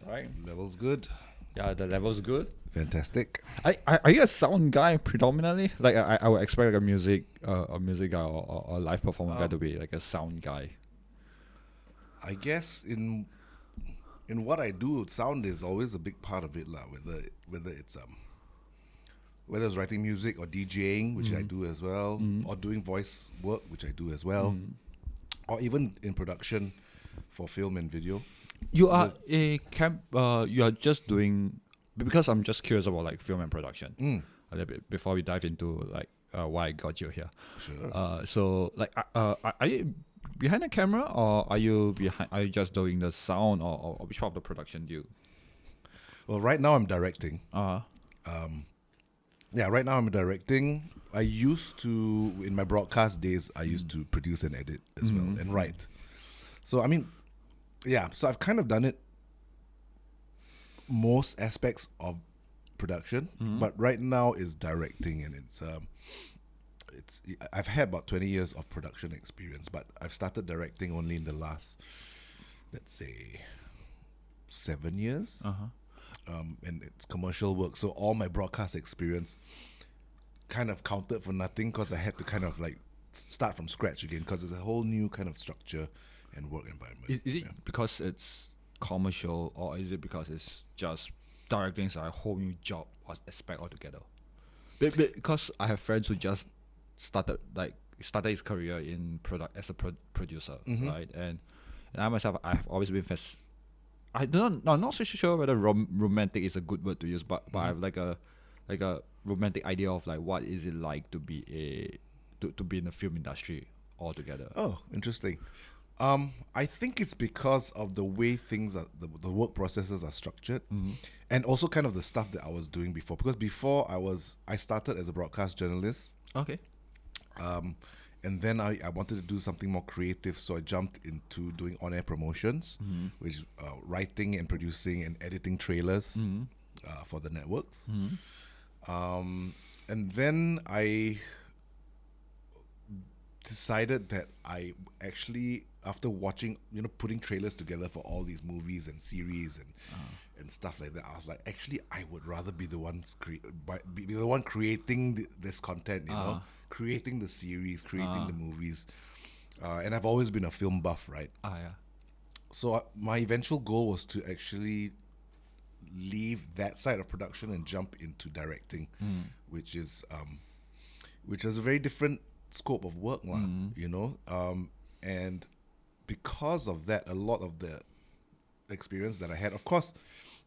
right? Level's good. Yeah, the level's good. Fantastic. Are you a sound guy predominantly? Like I would expect like a music guy or live performer guy to Um, be like a sound guy. I guess in what I do, sound is always a big part of it, lah. Whether it's writing music or DJing, which I do as well, or doing voice work, which I do as well, or even in production for film and video. You are There's- a camp. You are just doing because I'm just curious about like film and production. A little bit before we dive into like why I got you here. Sure. So like are you behind the camera or are you behind? Are you just doing the sound or which part of the production do you? Well, right now I'm directing. Uh Yeah, right now I'm directing. I used to, in my broadcast days, I used to produce and edit as well and write. So, I mean, yeah, so I've kind of done it most aspects of production, but right now is directing, and I've had about 20 years of production experience, but I've started directing only in the last, let's say, 7 years. And it's commercial work, so all my broadcast experience kind of counted for nothing because I had to kind of like start from scratch again because it's a whole new kind of structure and work environment. is it because it's commercial or is it because it's just directing is a whole new job or aspect altogether? Because I have friends who just started his career in product as a producer, right? And I myself, I have always been I'm not so sure whether romantic is a good word to use, but I have like a romantic idea of like what is it like to be to be in the film industry altogether. Oh, interesting. I think it's because of the way things are, the work processes are structured, and also kind of the stuff that I was doing before. Because before I started as a broadcast journalist, Okay. and then I wanted to do something more creative, so I jumped into doing on-air promotions, which is writing and producing and editing trailers for the networks. And then I decided that I actually, after watching, putting trailers together for all these movies and series and stuff like that, I was like, actually, I would rather be the ones be the one creating this content, creating the series, creating the movies. And I've always been a film buff, right? Yeah. So my eventual goal was to actually leave that side of production and jump into directing, which is a very different scope of work, and because of that, a lot of the experience that I had, of course,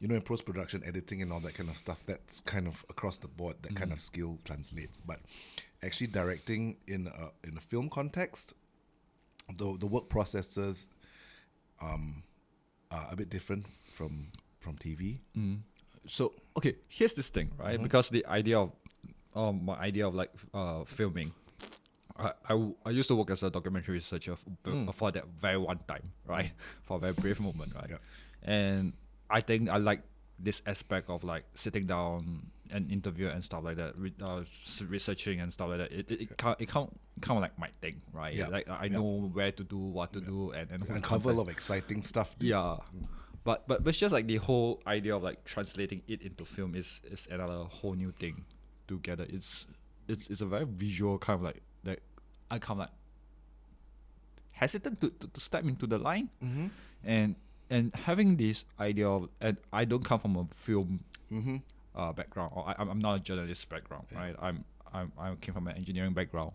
in post-production, editing and all that kind of stuff, that's kind of across the board, that kind of skill translates. But actually directing in a film context, the work processes are a bit different from TV. So okay, here's this thing, right? Because the idea of my idea of like filming, I used to work as a documentary researcher for that very one time, right? For a very brief moment, right? Yeah. And I think I like this aspect of like sitting down and interview and stuff like that, researching and stuff like that. It kind of like my thing, right? Yeah. Like I know where to do, what to do, and who to Uncover a contact. lot of exciting stuff. Dude. Yeah, but it's just like the whole idea of like translating it into film is another whole new thing together. It's a very visual kind of like I kind of like hesitant to step into the line, and having this idea of, and I don't come from a film background, or I'm not a journalist background, right? I came from an engineering background,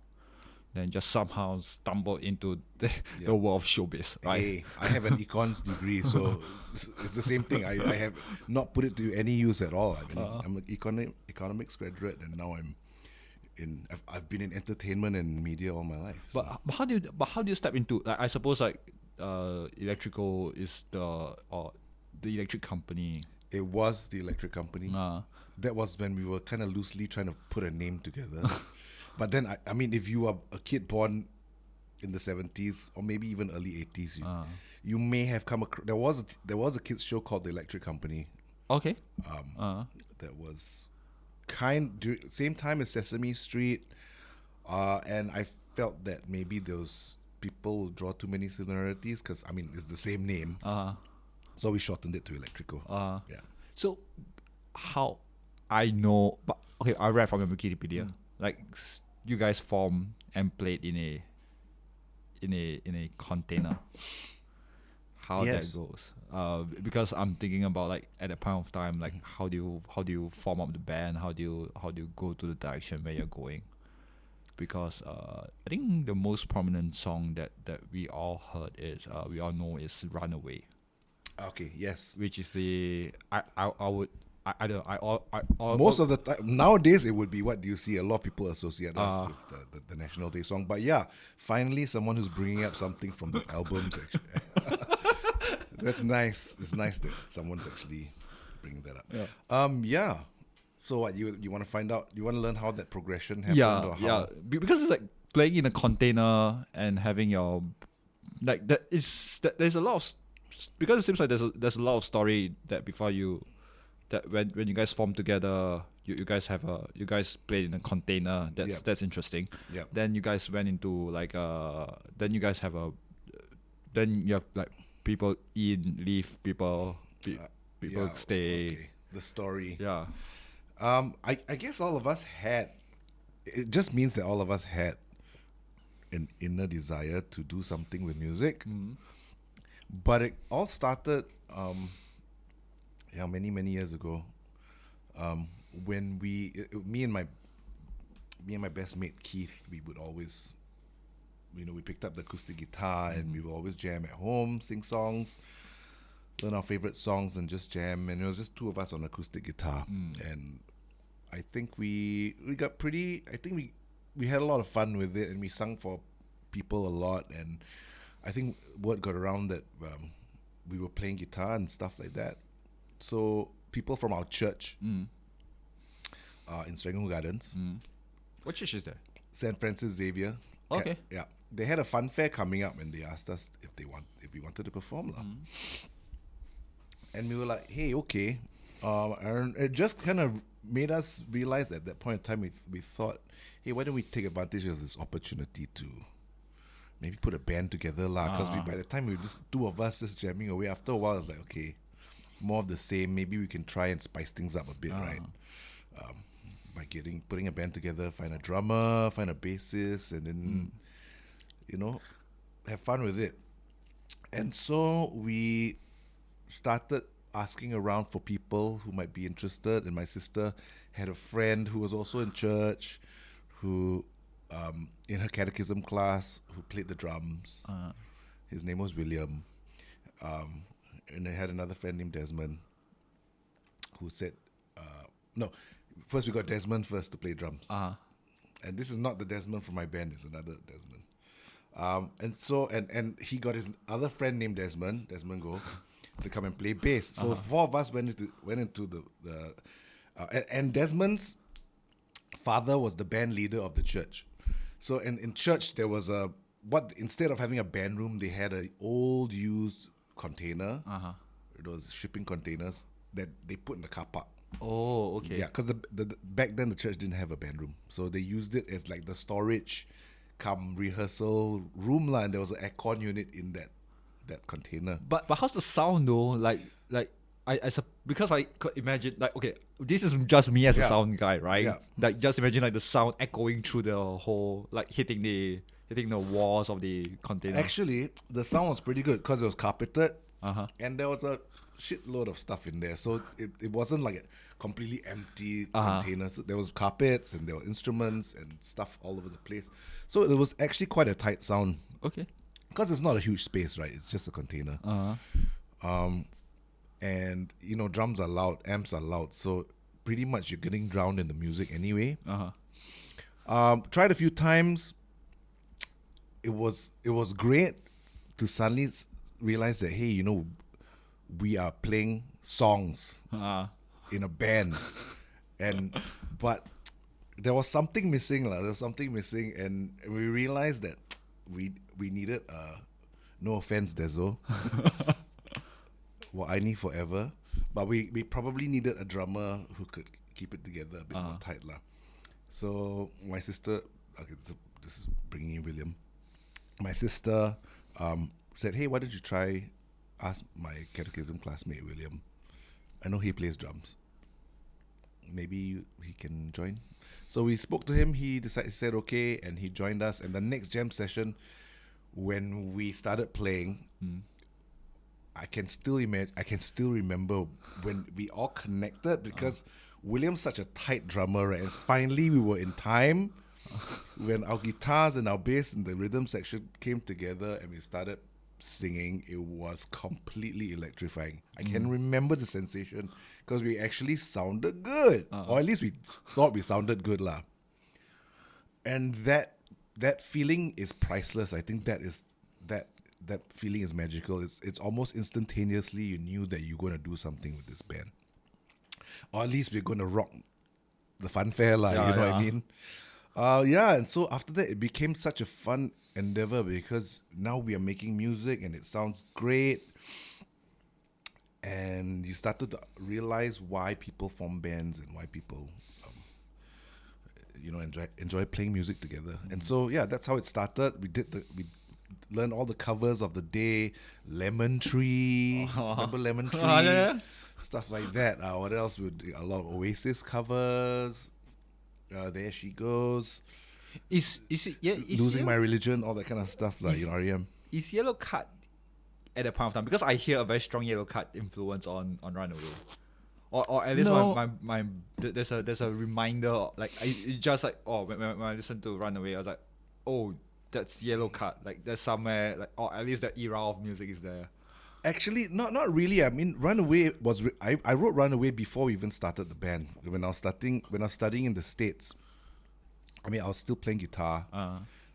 then just somehow stumbled into the world of showbiz, right? Hey, I have an econs degree, so it's the same thing. I have not put it to any use at all. I mean, I'm an economics graduate, and now I've been in entertainment and media all my life. So. But how do you step into, like, I suppose like Electrico is the electric company. It was the electric company. That was when we were kind of loosely trying to put a name together. But then, I mean, if you are a kid born in the 70s or maybe even early 80s, you may have come across. There was a kids show called The Electric Company. Okay. That was same time as Sesame Street, and I felt that maybe those people will draw too many similarities because I mean it's the same name. So we shortened it to Electrico. Yeah. So how I know, but okay, I read from your Wikipedia, like you guys formed and played in a container. How that Yes. goes? Because I'm thinking about like at that point of time, like how do you form up the band? How do you go to the direction where you're going? Because I think the most prominent song that we all heard is we all know is "Runaway," Okay. Yes. which is the I would I don't I Most of the time nowadays it would be what do you see? A lot of people associate us Uh. with the National Day song. But yeah, finally someone who's bringing up something from the albums. Actually, that's nice. It's nice that someone's actually bringing that up. Yeah. Yeah. So what you want to find out? You want to learn how that progression happened Yeah, or how? yeah. Because it's like playing in a container and having your like that is that there's a lot of because it seems like there's a lot of story that before you that when you guys form together you guys have you guys played in a container Yep. that's interesting. Yep. Then you guys went into like then you guys have then you have like people in leave people people Yeah, stay. okay. The story. Yeah. I guess all of us had. It just means that all of us had an inner desire to do something with music. But it all started, many years ago, when me and my best mate Keith, we would always, we picked up the acoustic guitar and we would always jam at home, sing songs, learn our favorite songs and just jam. And it was just two of us on acoustic guitar, and I think we got pretty. I think we had a lot of fun with it, and we sung for people a lot. And I think word got around that we were playing guitar and stuff like that. So people from our church in Serangoon Gardens, What church is that? St. Francis Xavier. Okay. Yeah, they had a fun fair coming up, and they asked us if we wanted to perform, lah. And we were like, hey, okay. And it just kind of made us realize at that point in time, we thought, hey, why don't we take advantage of this opportunity to maybe put a band together, lah? Because by the time we were just two of us just jamming away, after a while, it's like, okay, more of the same. Maybe we can try and spice things up a bit, right? By putting a band together, find a drummer, find a bassist, and then, have fun with it. And so we started asking around for people who might be interested, and my sister had a friend who was also in church, who in her catechism class, who played the drums. His name was William, and I had another friend named Desmond, who said, no, first we got Desmond first to play drums, and this is not the Desmond from my band; it's another Desmond. And so and he got his other friend named Desmond Go, to come and play bass. So four of us went into the and Desmond's father was the band leader of the church. So in church there was instead of having a band room, they had an old used container. It was shipping containers that they put in the car park. Oh, okay. Yeah, because the back then the church didn't have a band room, so they used it as like the storage come rehearsal room lah, and there was an aircon unit in that container. But how's the sound though? Like because I could imagine, like, okay, this is just me as a sound guy, right? Yeah. Like just imagine like the sound echoing through the whole, like hitting the walls of the container. Actually, the sound was pretty good because it was carpeted, Uh-huh. and there was a shitload of stuff in there, so it wasn't like a completely empty container. So there was carpets and there were instruments and stuff all over the place, so it was actually quite a tight sound Okay. because it's not a huge space, right? It's just a container. And drums are loud, amps are loud, so pretty much you're getting drowned in the music anyway. Tried a few times. It was great to suddenly realize that, hey, we are playing songs in a band, but there was something missing, lah. There's something missing, and we realized that we needed no offense, Dezo. Well, I need forever, but we probably needed a drummer who could keep it together a bit more tight, lah. So my sister, okay, this is bringing in William. My sister said, "Hey, why don't you try asked my catechism classmate William. I know he plays drums. Maybe he can join. So we spoke to him. He said okay, and he joined us. And the next jam session, when we started playing, I can still remember when we all connected because William's such a tight drummer, right? And finally we were in time when our guitars and our bass and the rhythm section came together and we started singing. It was completely electrifying. I can remember the sensation because we actually sounded good, or at least we thought we sounded good, lah. And that feeling is priceless. I think that feeling is magical. It's almost instantaneously you knew that you're going to do something with this band, or at least we're going to rock the funfair, lah. You know what I mean? And so after that, it became such a fun endeavor because now we are making music and it sounds great. And you started to realize why people form bands and why people, enjoy playing music together. And so, that's how it started. We learned all the covers of the day. Lemon Tree, remember Lemon Tree? Yeah. Stuff like that. What else? A lot of Oasis covers. There She Goes. Is Losing My Religion, all that kind of stuff, like REM. Is Yellow Card at that point of time? Because I hear a very strong Yellow Card influence on Runaway, or at least No. my there's a reminder, like it's just like, when I listen to Runaway, I was like, oh, that's Yellow Card, like there's somewhere, like, or at least the era of music is there. Actually, not really. I mean, Runaway was. I wrote Runaway before we even started the band. When I was studying in the States, I mean, I was still playing guitar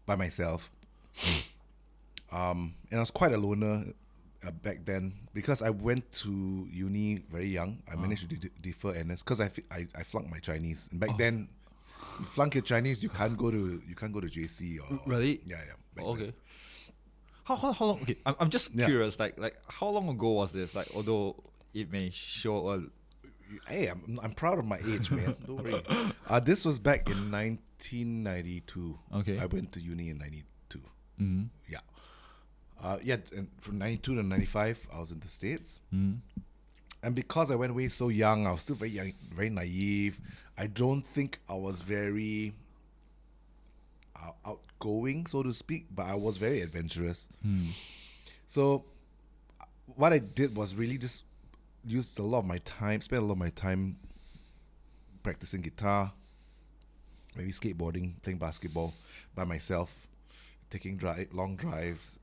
by myself, and I was quite a loner back then because I went to uni very young. I managed to defer NS because I flunked my Chinese. And back then, you flunk your Chinese, you can't go to JC or Really? Yeah. Okay. Then. How long? Okay, I'm just curious. Like how long ago was this? Like, although it may show Hey, I'm proud of my age, man. Don't worry. This was back in 1992. Okay. I went to uni in 92. Mm-hmm. Yeah. And from 92 to 95, I was in the States. Mm-hmm. And because I went away so young, I was still very young, very naive. I don't think I was very outgoing, so to speak, but I was very adventurous. So what I did was really just spent a lot of my time practicing guitar, maybe skateboarding, playing basketball by myself, taking long drives,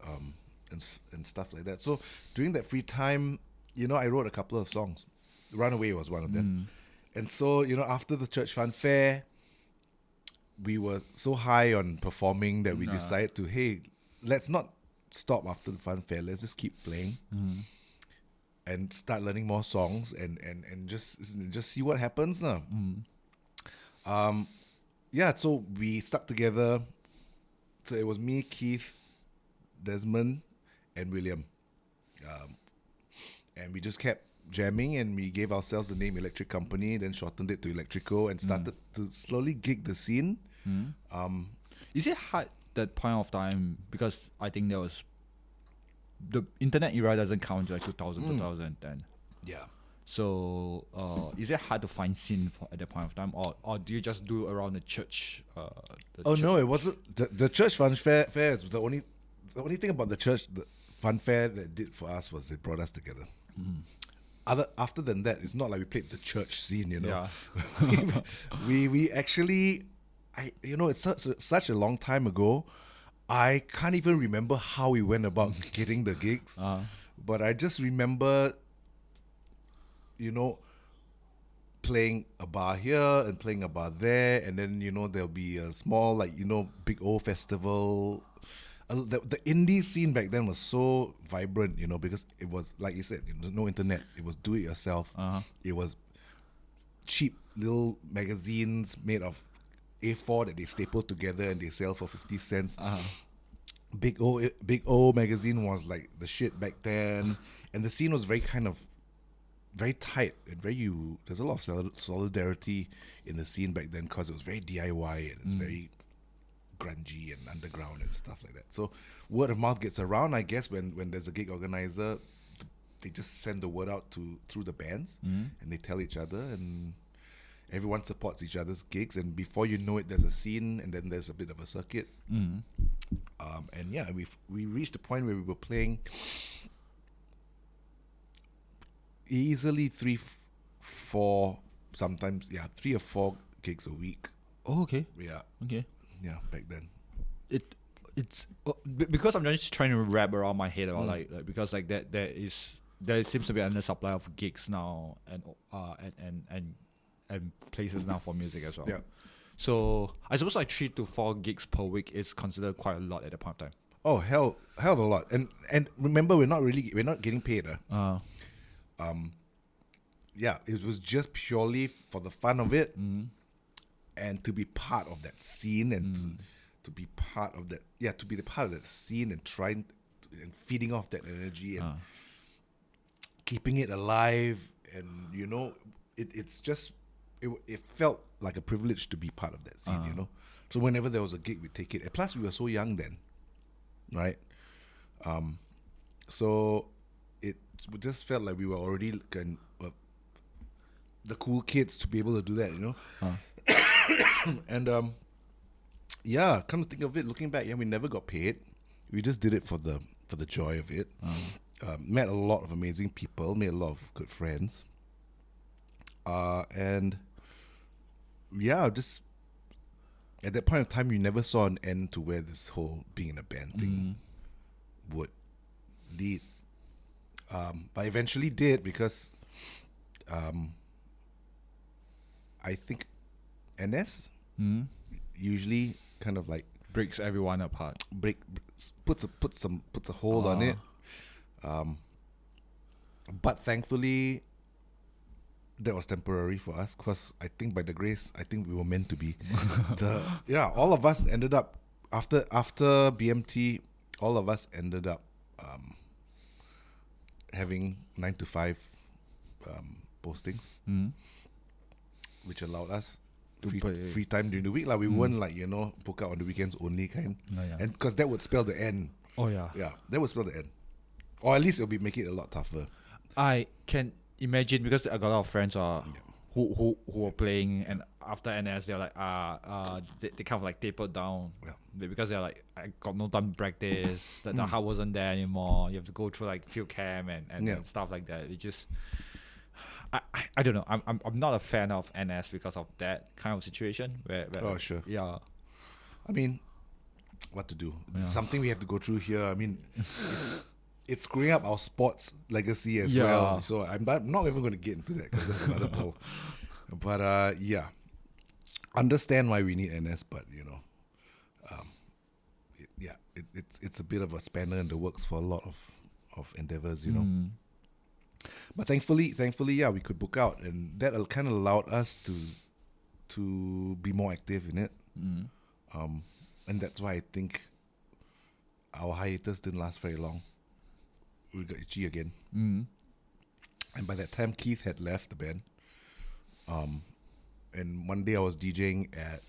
and stuff like that. So during that free time, I wrote a couple of songs. Runaway was one of them. And so, after the church fun fair, we were so high on performing that we decided to, hey, let's not stop after the fun fair. Let's just keep playing and start learning more songs and just see what happens now. So we stuck together. So it was me, Keith, Desmond, and William. And we just kept jamming, and we gave ourselves the name Electric Company, then shortened it to Electrico, and started to slowly gig the scene. Is it hard that point of time? Because I think there was the internet era doesn't count, like 2000, 2010. Yeah. So is it hard to find scene at that point of time, or do you just do around the church? No, it wasn't. The church fun fair is the only thing about the church the fun fair that did for us was it brought us together. After than that, it's not like we played the church scene, Yeah. we actually, it's such a long time ago. I can't even remember how we went about getting the gigs, but I just remember, playing a bar here and playing a bar there, and then there'll be a small Big O festival. The indie scene back then was so vibrant, because it was, like you said, no internet. It was do it yourself. It was cheap little magazines made of A4 that they staple together and they sell for 50 cents. Big O magazine was like the shit back then, and the scene was very tight and there's a lot of solidarity in the scene back then because it was very DIY and it's very grungy and underground and stuff like that. So word of mouth gets around, I guess, when there's a gig organizer, they just send the word out through the bands, Mm. and they tell each other, and everyone supports each other's gigs, and before you know it, there's a scene, and then there's a bit of a circuit. Mm. And yeah, we reached a point where we were playing easily 4, sometimes 3 or 4 gigs a week. Oh, okay. Yeah, Okay. yeah, back then. It's because I'm just trying to wrap around my head about Mm. like because like there seems to be an supply of gigs now and places now for music as well. Yeah. So I suppose like 3 to 4 gigs per week is considered quite a lot at the point of time. Oh, hell of a lot. And remember, we're not getting paid. Yeah, it was just purely for the fun of it, and to be part of that scene, and to be part of that. Yeah, to be the part of that scene, and trying and feeding off that energy, and keeping it alive. And it felt like a privilege to be part of that scene. So whenever there was a gig, we take it. And plus, we were so young then, right? So it just felt like we were already the cool kids to be able to do that. And come to think of it, looking back, we never got paid. We just did it for the joy of it. Met a lot of amazing people, made a lot of good friends. And just at that point of time, you never saw an end to where this whole being in a band thing would lead. But eventually did, because I think NS usually kind of like Breaks everyone apart. puts a hold on it. But thankfully, that was temporary for us, because I think by the grace, I think we were meant to be. All of us ended up after BMT. All of us ended up having 9 to 5 postings, which allowed us free time during the week. Like we weren't like book out on the weekends only kind, and because that would spell the end. Oh yeah. Yeah, that would spell the end, or at least it'll be making it a lot tougher. I can imagine, because I got a lot of friends who were playing, and after NS they're like they kind of like tapered down, because they're like, I got no time to practice, the heart wasn't there anymore, you have to go through like field camp and stuff like that. It just I don't know, I'm not a fan of NS because of that kind of situation where Sure. yeah, I mean, what to do? It's something we have to go through here. I mean, it's screwing up our sports legacy as well. So I'm not even going to get into that, because that's another blow. But understand why we need NS, but it's a bit of a spanner in the works for a lot of endeavors, But thankfully, we could book out, and that kind of allowed us to be more active in it. And that's why I think our hiatus didn't last very long. We got itchy again. And by that time, Keith had left the band. And one day I was DJing at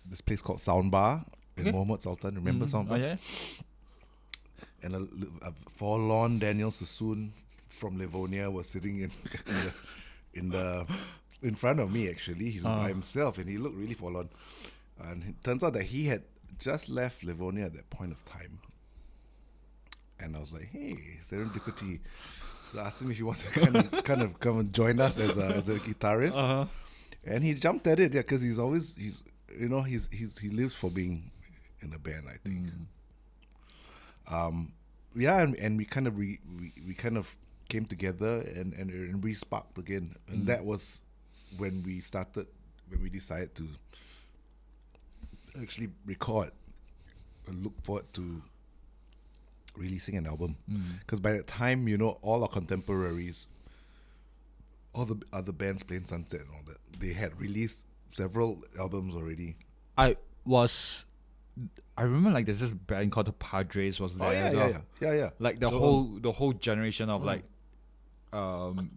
this place called Soundbar in Mohammed Sultan. Remember Soundbar? Oh yeah. And a forlorn Daniel Sassoon from Livonia was sitting in front of me. Actually, he's by himself, and he looked really forlorn. And it turns out that he had just left Livonia at that point of time. And I was like, "Hey, serendipity." So I asked him if he wanted to kind of come and join us as a guitarist. And he jumped at it, because he lives for being in a band, I think. And we kind of we came together and re-sparked again, and that was when we decided to actually record and look forward to releasing an album. Because by that time, all our contemporaries, all the other bands playing Sunset and all that, they had released several albums already. I remember like there's this band called the Padres was there. Yeah. Like the whole generation of like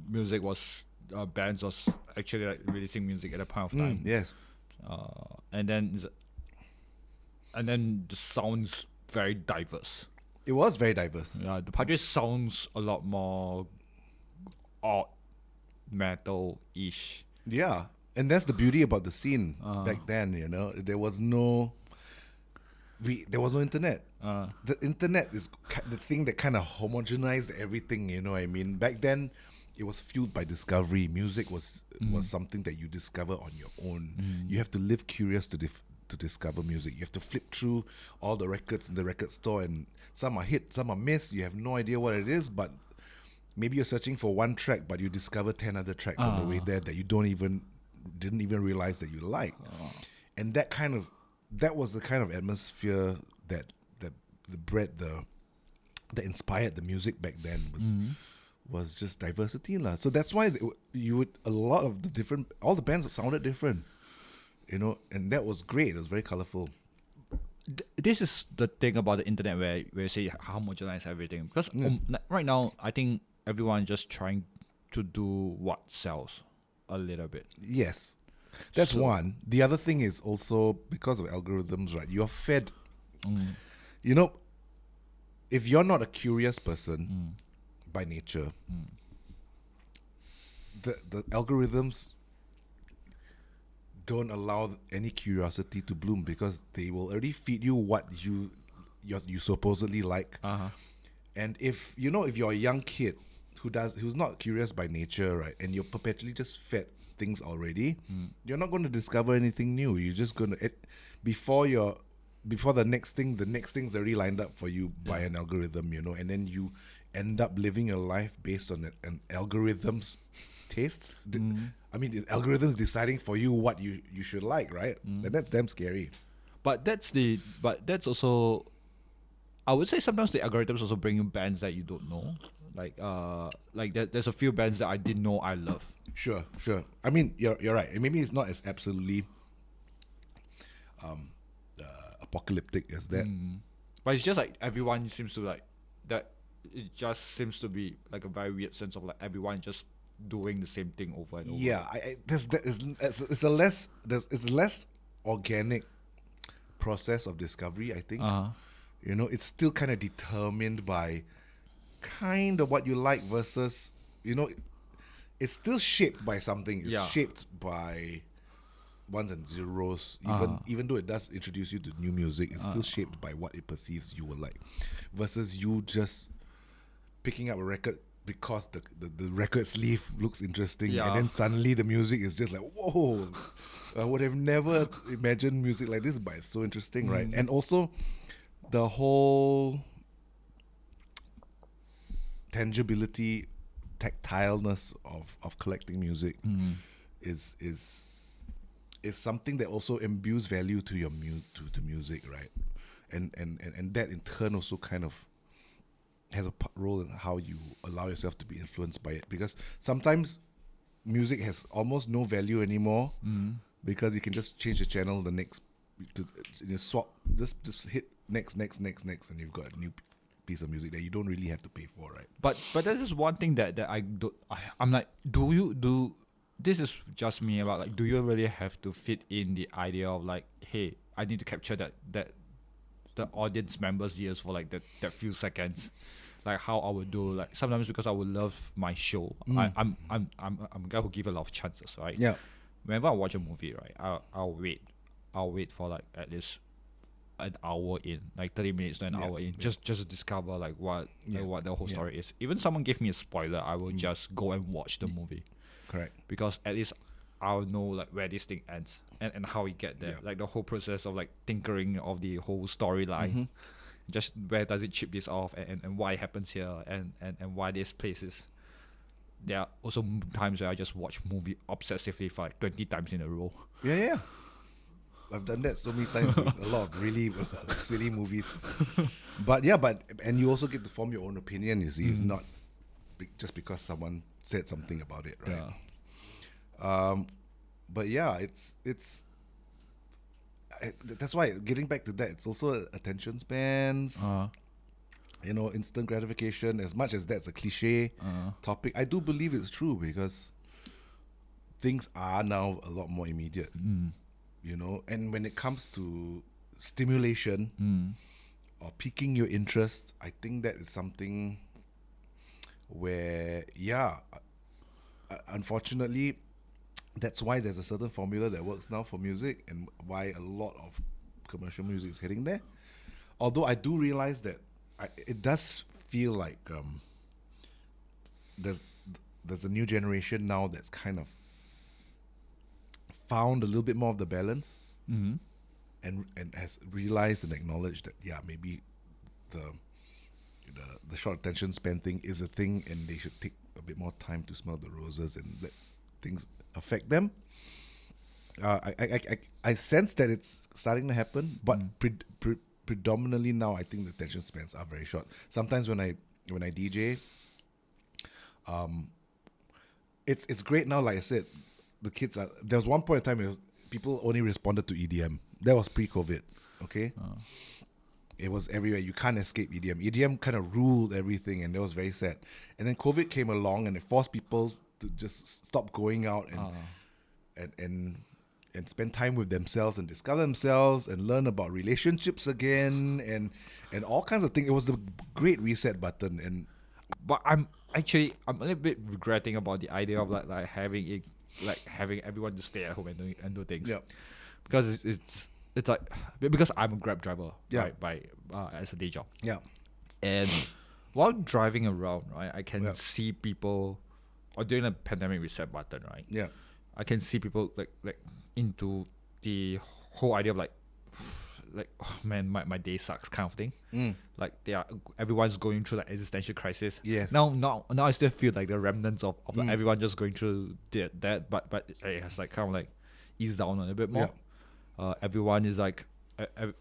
music was bands was actually like releasing music at a point of time. Yes. And then the sounds very diverse. It was very diverse. Yeah, the Padres sounds a lot more odd metal-ish. Yeah, and that's the beauty about the scene Uh. back then. You know, there was no internet. The internet is the thing that kind of homogenized everything. You know what I mean? Back then, it was fueled by discovery. Music was something that you discover on your own. You have to live curious to discover music. You have to flip through all the records in the record store, and some are hit, some are miss. You have no idea what it is, but maybe you're searching for one track, but you discover 10 other tracks on the way there that you didn't even realize that you like. And that was the kind of atmosphere that inspired the music back then was just diversity lah. So that's why all the bands sounded different, you know, and that was great. It was very colorful. This is the thing about the internet where you say homogenize everything, because right now I think everyone just trying to do what sells a little bit. Yes, that's one. The other thing is also because of algorithms, right? You're fed. You know, if you're not a curious person by nature, the algorithms don't allow any curiosity to bloom, because they will already feed you what you supposedly like. And if you're a young kid who's not curious by nature, right, and you're perpetually just fed things already, you're not going to discover anything new. You're just going to before the next thing's already lined up for you by an algorithm, you know, and then you end up living your life based on an algorithm's tastes. I mean, the algorithm's deciding for you what you should like, right? And that's damn scary. But that's also, I would say sometimes the algorithms also bring you bands that you don't know. Like there's a few bands that I didn't know I love. Sure. I mean, you're right. And maybe it's not as absolutely apocalyptic as that. But it's just like everyone seems to like that. It just seems to be like a very weird sense of like everyone just doing the same thing over and over. Yeah, it's a less organic process of discovery, I think. You know, it's still kind of determined by kind of what you like versus, you know, it's still shaped by something. It's shaped by ones and zeros. Even though it does introduce you to new music, it's still shaped by what it perceives you will like, versus you just picking up a record because the record sleeve looks interesting, and then suddenly the music is just like, whoa, I would have never imagined music like this, but it's so interesting, right? And also the whole tangibility, tactileness of collecting music is something that also imbues value to your to music, right? And that in turn also kind of has a role in how you allow yourself to be influenced by it, because sometimes music has almost no value anymore because you can just change the channel swap, just hit next, and you've got a new piece of music that you don't really have to pay for, right? But this is one thing that I'm like, this is just me about like, do you really have to fit in the idea of like, hey, I need to capture that the audience members' ears for like that few seconds, like how I would do, like sometimes because I would love my show. I'm a guy who give a lot of chances, right? Yeah. Whenever I watch a movie, right, I'll wait for like at least an hour in, like 30 minutes to an hour in, just to discover like what the whole story is. Even someone give me a spoiler, I will just go and watch the movie. Correct. Because at least I'll know like where this thing ends and how we get there. Like the whole process of like tinkering of the whole storyline. Just where does it chip this off, and why it happens here, and why this places. There are also times where I just watch movie obsessively for like 20 times in a row. Yeah. I've done that so many times with a lot of really silly movies. But and you also get to form your own opinion, you see. It's not just because someone said something about it, right? Yeah. But yeah, it's that's why, getting back to that, it's also attention spans. You know, instant gratification. As much as that's a cliche topic, I do believe it's true, because things are now a lot more immediate. You know, and when it comes to stimulation or piquing your interest, I think that is something where unfortunately, that's why there's a certain formula that works now for music, and why a lot of commercial music is heading there. Although I do realize that it does feel like there's there's a new generation now that's kind of found a little bit more of the balance, Mm-hmm. and has realized and acknowledged that maybe the the short attention span thing is a thing, and they should take a bit more time to smell the roses and let things affect them. I sense that it's starting to happen, but predominantly now I think the attention spans are very short. Sometimes when I DJ, it's great now. Like I said, the kids are. There was one point in time people only responded to EDM. That was pre-COVID. Okay. It was everywhere. You can't escape EDM. EDM kind of ruled everything, and that was very sad. And then COVID came along, and it forced people to just stop going out and spend time with themselves and discover themselves and learn about relationships again and all kinds of things. It was the great reset button. And But I'm a little bit regretting about the idea of like having everyone to stay at home and do things. yeah, Because it's like, because I'm a Grab driver, Yeah. right, by as a day job. yeah, And while driving around, right, I can Yeah. see people, or during the pandemic reset button, right, yeah, I can see people like into the whole idea of like oh man, my day sucks kind of thing. Like everyone's going through like existential crisis. Yes. Now I still feel like the remnants of like everyone just going through that, but it has like kind of like eased down a little bit more. Everyone is like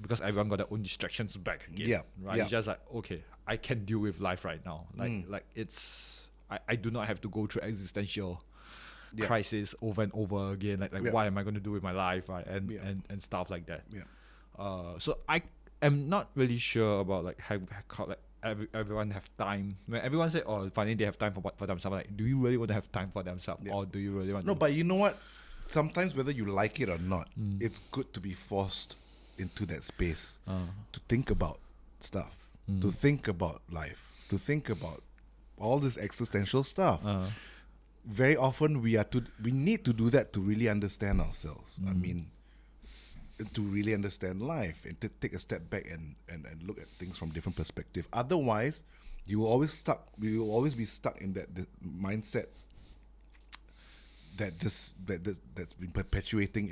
because everyone got their own distractions back again. Yeah, Right. yeah. It's just like, okay, I can deal with life right now. Like it's I do not have to go through existential Yeah. crisis over and over again. Like Yeah. what am I going to do with my life, right? And Yeah. and stuff like that. yeah. So I am not really sure about like everyone have time. When everyone say, oh, finally they have time for themselves. Like, do you really want to have time for themselves, Yeah. or do you really want? No, to but you know what? Sometimes whether you like it or not, it's good to be forced into that space to think about stuff, to think about life, to think about all this existential stuff. Very often we need to do that to really understand ourselves. I mean, to really understand life and to take a step back and look at things from different perspective. Otherwise, we will always be stuck in that mindset that's been perpetuating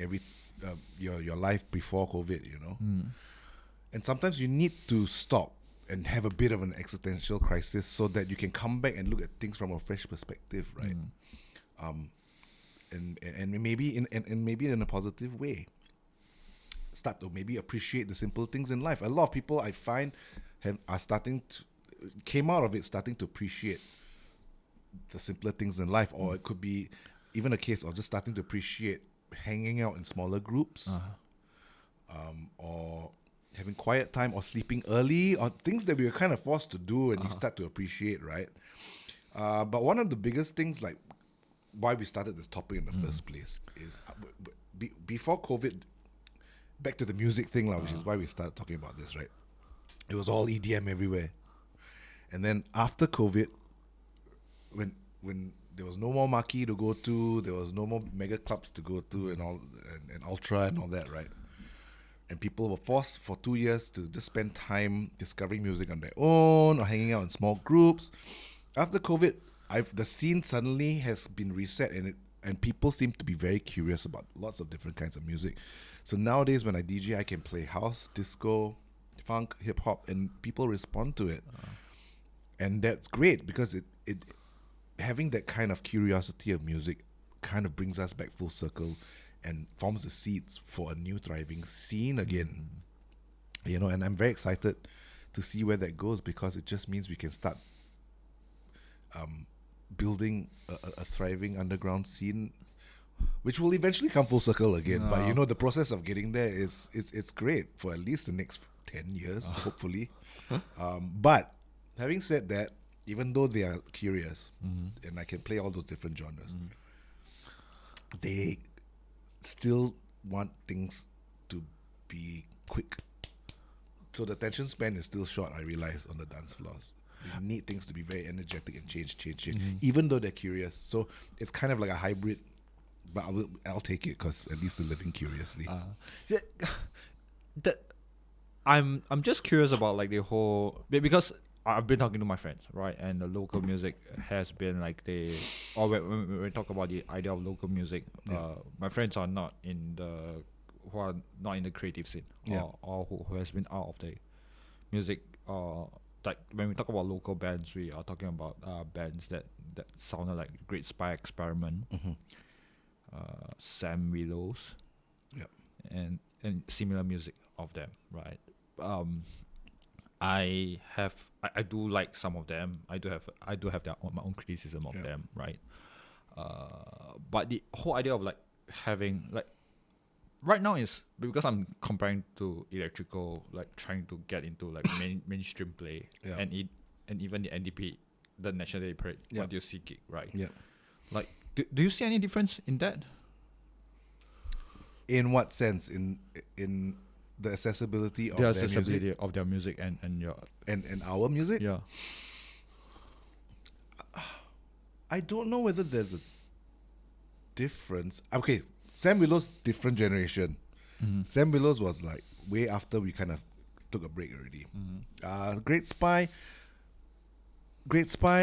your life before COVID, you know. And sometimes you need to stop and have a bit of an existential crisis so that you can come back and look at things from a fresh perspective, right? And maybe in a positive way. Start to maybe appreciate the simple things in life. A lot of people I find came out of it starting to appreciate the simpler things in life, or it could be even a case of just starting to appreciate hanging out in smaller groups, or having quiet time, or sleeping early, or things that we were kind of forced to do, and you start to appreciate, right? But one of the biggest things, like why we started this topic in the first place, is before COVID. Back to the music thing, which is why we started talking about this, right? It was all EDM everywhere. And then after COVID, when there was no more Marquee to go to, there was no more mega clubs to go to and all and Ultra and all that, right? And people were forced for 2 years to just spend time discovering music on their own or hanging out in small groups. After COVID, the scene suddenly has been reset, and people seem to be very curious about lots of different kinds of music. So nowadays when I DJ, I can play house, disco, funk, hip hop, and people respond to it. And that's great because it having that kind of curiosity of music kind of brings us back full circle and forms the seeds for a new thriving scene again. You know, and I'm very excited to see where that goes, because it just means we can start building a thriving underground scene, which will eventually come full circle again. But you know, the process of getting there it's great for at least the next 10 years, hopefully. But having said that, even though they are curious and I can play all those different genres, they still want things to be quick. So the attention span is still short, I realize, on the dance floors. They need things to be very energetic and change, Mm-hmm. even though they're curious. So it's kind of like a hybrid, but I'll take it because at least they're living curiously. Yeah, that I'm just curious about like the whole because I've been talking to my friends, right? And the local music has been like or when we talk about the idea of local music, my friends are not in the who are not in the creative scene, or who has been out of the music. Like when we talk about local bands, we are talking about bands that sounded like Great Spy Experiment, Sam Willows, Yep. and similar music of them, right? I do like some of them. I do have my own criticism of them, right? But the whole idea of like having like right now is because I'm comparing to Electrico, like trying to get into like mainstream play, and even the NDP, the National Day Parade, what do you see gig, right? Yeah. Like, do you see any difference in that? In what sense? In the accessibility of The their accessibility music of their music and your and our music? yeah. I don't know whether there's a difference. Okay, Sam Willows, different generation. Sam Willows was like way after we kind of took a break already. Great Spy,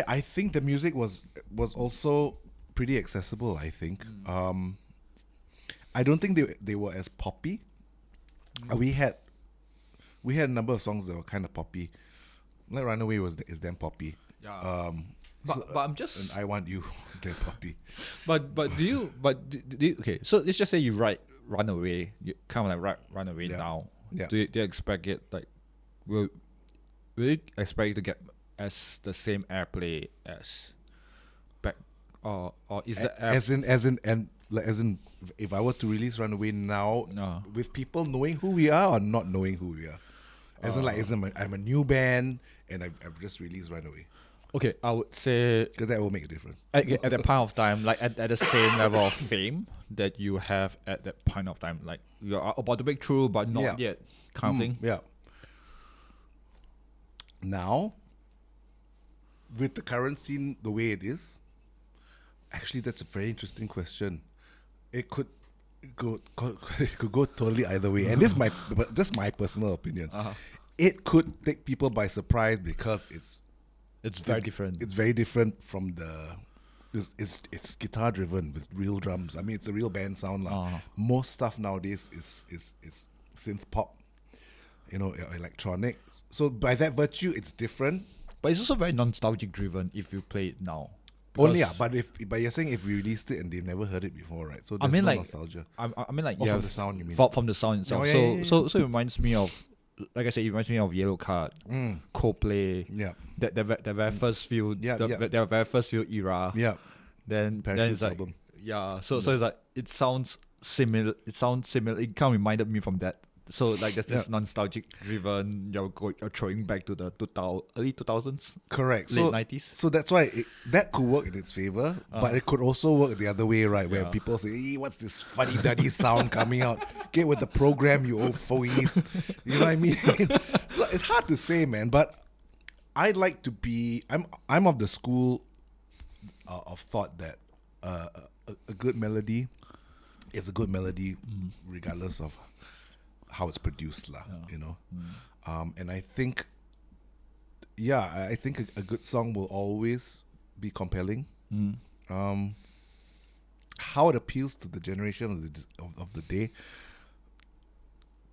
I think the music was also pretty accessible, I think. I don't think they were as poppy. We had a number of songs that were kind of poppy. Like Runaway is damn poppy. Yeah. But I'm just and I Want You is damn poppy. But do you okay, so let's just say you write Runaway, you kind of like write Runaway now. Yeah. Do you expect it like will you expect it to get as the same airplay as back or is the as in if I were to release Runaway now with people knowing who we are or not knowing who we are? I'm a new band and I've just released Runaway. Okay, I would say Because that will make a difference. at that point of time, like at the same level of fame that you have at that point of time, like you're about to break through but not yet, kind of thing. Yeah. Now, with the current scene the way it is, actually that's a very interesting question. It could go totally either way, and this is just my personal opinion. It could take people by surprise because it's very different. It's very different from it's guitar driven with real drums. I mean, it's a real band sound. Most stuff nowadays is synth pop, electronic. So by that virtue, it's different. But it's also very nostalgic driven if you play it now. Only but you're saying if we released it and they've never heard it before, right? So there's nostalgia. I mean like from the sound, you mean? From the sound itself. So it reminds me of, like I said, it reminds me of Yellow Card, Coldplay. Yeah. The very first few. Their very first few era. Yeah. Then it's like album. Yeah. So it's like it sounds similar. It kind of reminded me from that. So like there's this nostalgic driven. You're throwing back to the early 2000s. Correct. Late 90s. So that's why that could work in its favor, but it could also work the other way, right? Where people say, "Hey, what's this funny duddy sound coming out? Get with the program, you old fogies." You know what I mean? So it's hard to say, man. But I'd like to be. I'm of the school of thought that a good melody is a good melody, regardless of how it's produced, and I think, I think a good song will always be compelling. How it appeals to the generation of the day.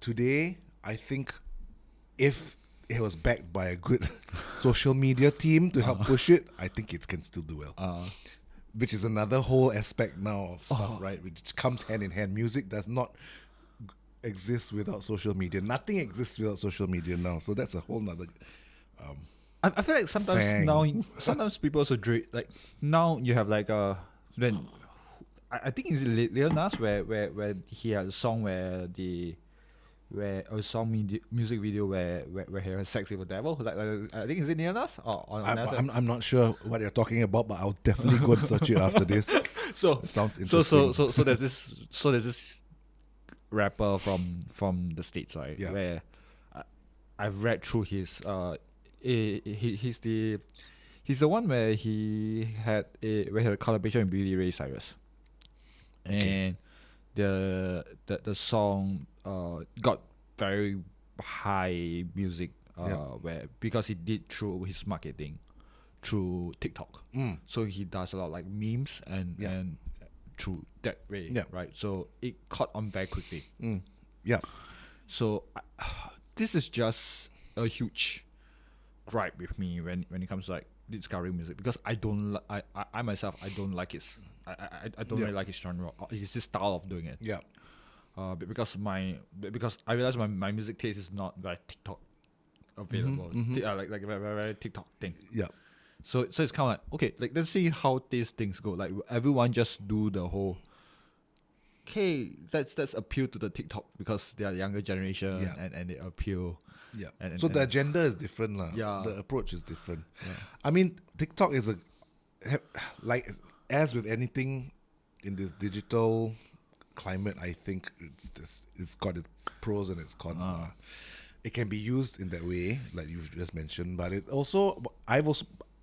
Today, I think if it was backed by a good social media team to help push it, I think it can still do well. Which is another whole aspect now of stuff, right? Which comes hand in hand. Music does not exist without social media. Nothing exists without social media now. So that's a whole nother. I feel like sometimes people also like now you have like then I think it's Lil Nas where he had a song music video where he has sex with the devil. Like I think is it Lil Nas or I'm not sure what you're talking about, but I'll definitely go and search it after this. So it sounds interesting. So there's this rapper from the States, right? Yeah. Where I've read through his he's the one where he had a collaboration with Billy Ray Cyrus, and the song got very high music where because he did through his marketing through TikTok. So he does a lot of like memes and through that way, right? So it caught on very quickly. Yeah. So this is just a huge gripe with me when it comes to like discovering music, because I don't I myself I don't like his I don't really like his genre. It's his style of doing it. Yeah. Because I realize my music taste is not very TikTok available. Like a very, very TikTok thing. Yeah. So it's kind of like, okay, like let's see how these things go. Like everyone just do the whole, okay, let's appeal to the TikTok because they are younger generation and they appeal. Yeah. And So the agenda is different, lah. Yeah. The approach is different. Yeah. I mean, TikTok is like as with anything in this digital climate, I think it's got its pros and its cons. It can be used in that way, like you've just mentioned, but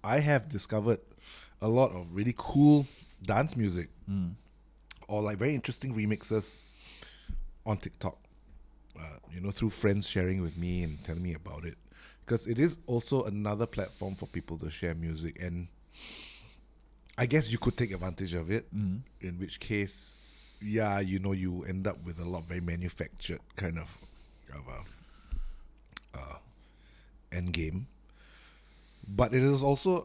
I have discovered a lot of really cool dance music or like very interesting remixes on TikTok. Through friends sharing with me and telling me about it, because it is also another platform for people to share music, and I guess you could take advantage of it. In which case, you end up with a lot of very manufactured kind of end game. But it is also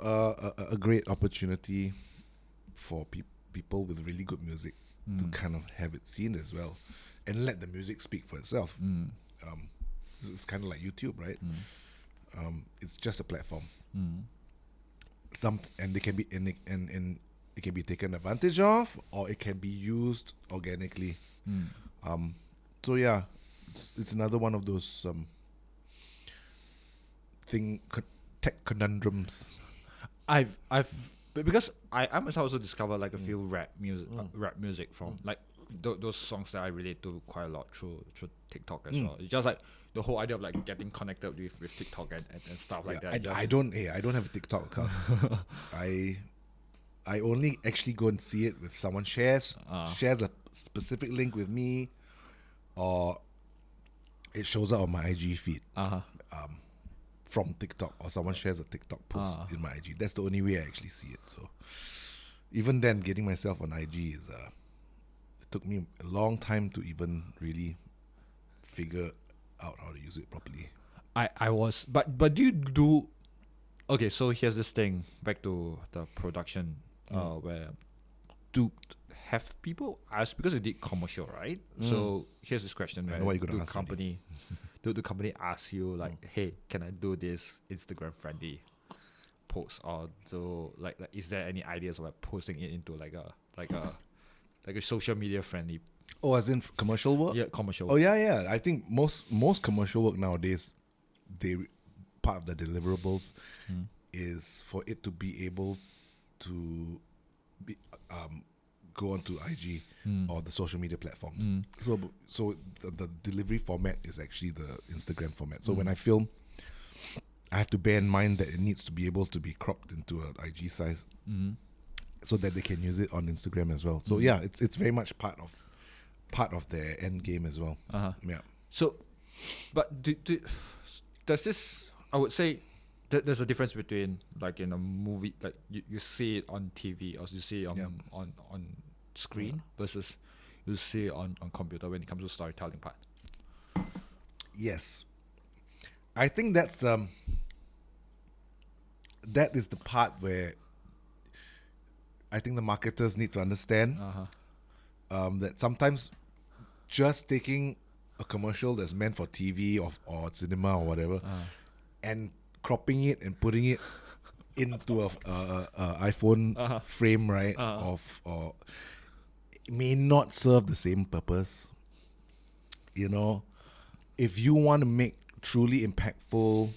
a great opportunity for people with really good music to kind of have it seen as well, and let the music speak for itself. It's kind of like YouTube, right? It's just a platform. And they can be and it can be taken advantage of, or it can be used organically. So yeah, it's another one of those tech conundrums. Because I myself also discovered like a few rap music from like those songs that I relate to quite a lot through TikTok as well. It's just like the whole idea of like getting connected with TikTok and stuff like that. I don't have a TikTok account. I only actually go and see it if someone shares a specific link with me, or it shows up on my IG feed from TikTok, or someone shares a TikTok post in my IG. That's the only way I actually see it. So even then, getting myself on IG is it took me a long time to even really figure out how to use it properly. But do you do? Okay, so here's this thing. Back to the production, where do have people ask, because you did commercial, right? So here's this question: where the company, do the company ask you like, hey, can I do this Instagram friendly post, or so like is there any ideas of like posting it into like a social media friendly? Oh, as in commercial work? Yeah, commercial work. work. Oh yeah. I think most commercial work nowadays, part of the deliverables is for it to be able to be go onto IG or the social media platforms. So the delivery format is actually the Instagram format. So when I film, I have to bear in mind that it needs to be able to be cropped into an IG size, so that they can use it on Instagram as well. So yeah, it's very much part of their end game as well. Yeah. So, but does this? I would say that there's a difference between like in a movie, like you see it on TV or you see it on screen versus you see it on computer when it comes to storytelling part. Yes, I think that is the part where I think the marketers need to understand that sometimes just taking a commercial that's meant for TV or cinema or whatever and cropping it and putting it into a iPhone frame, right? Or it may not serve the same purpose. If you want to make truly impactful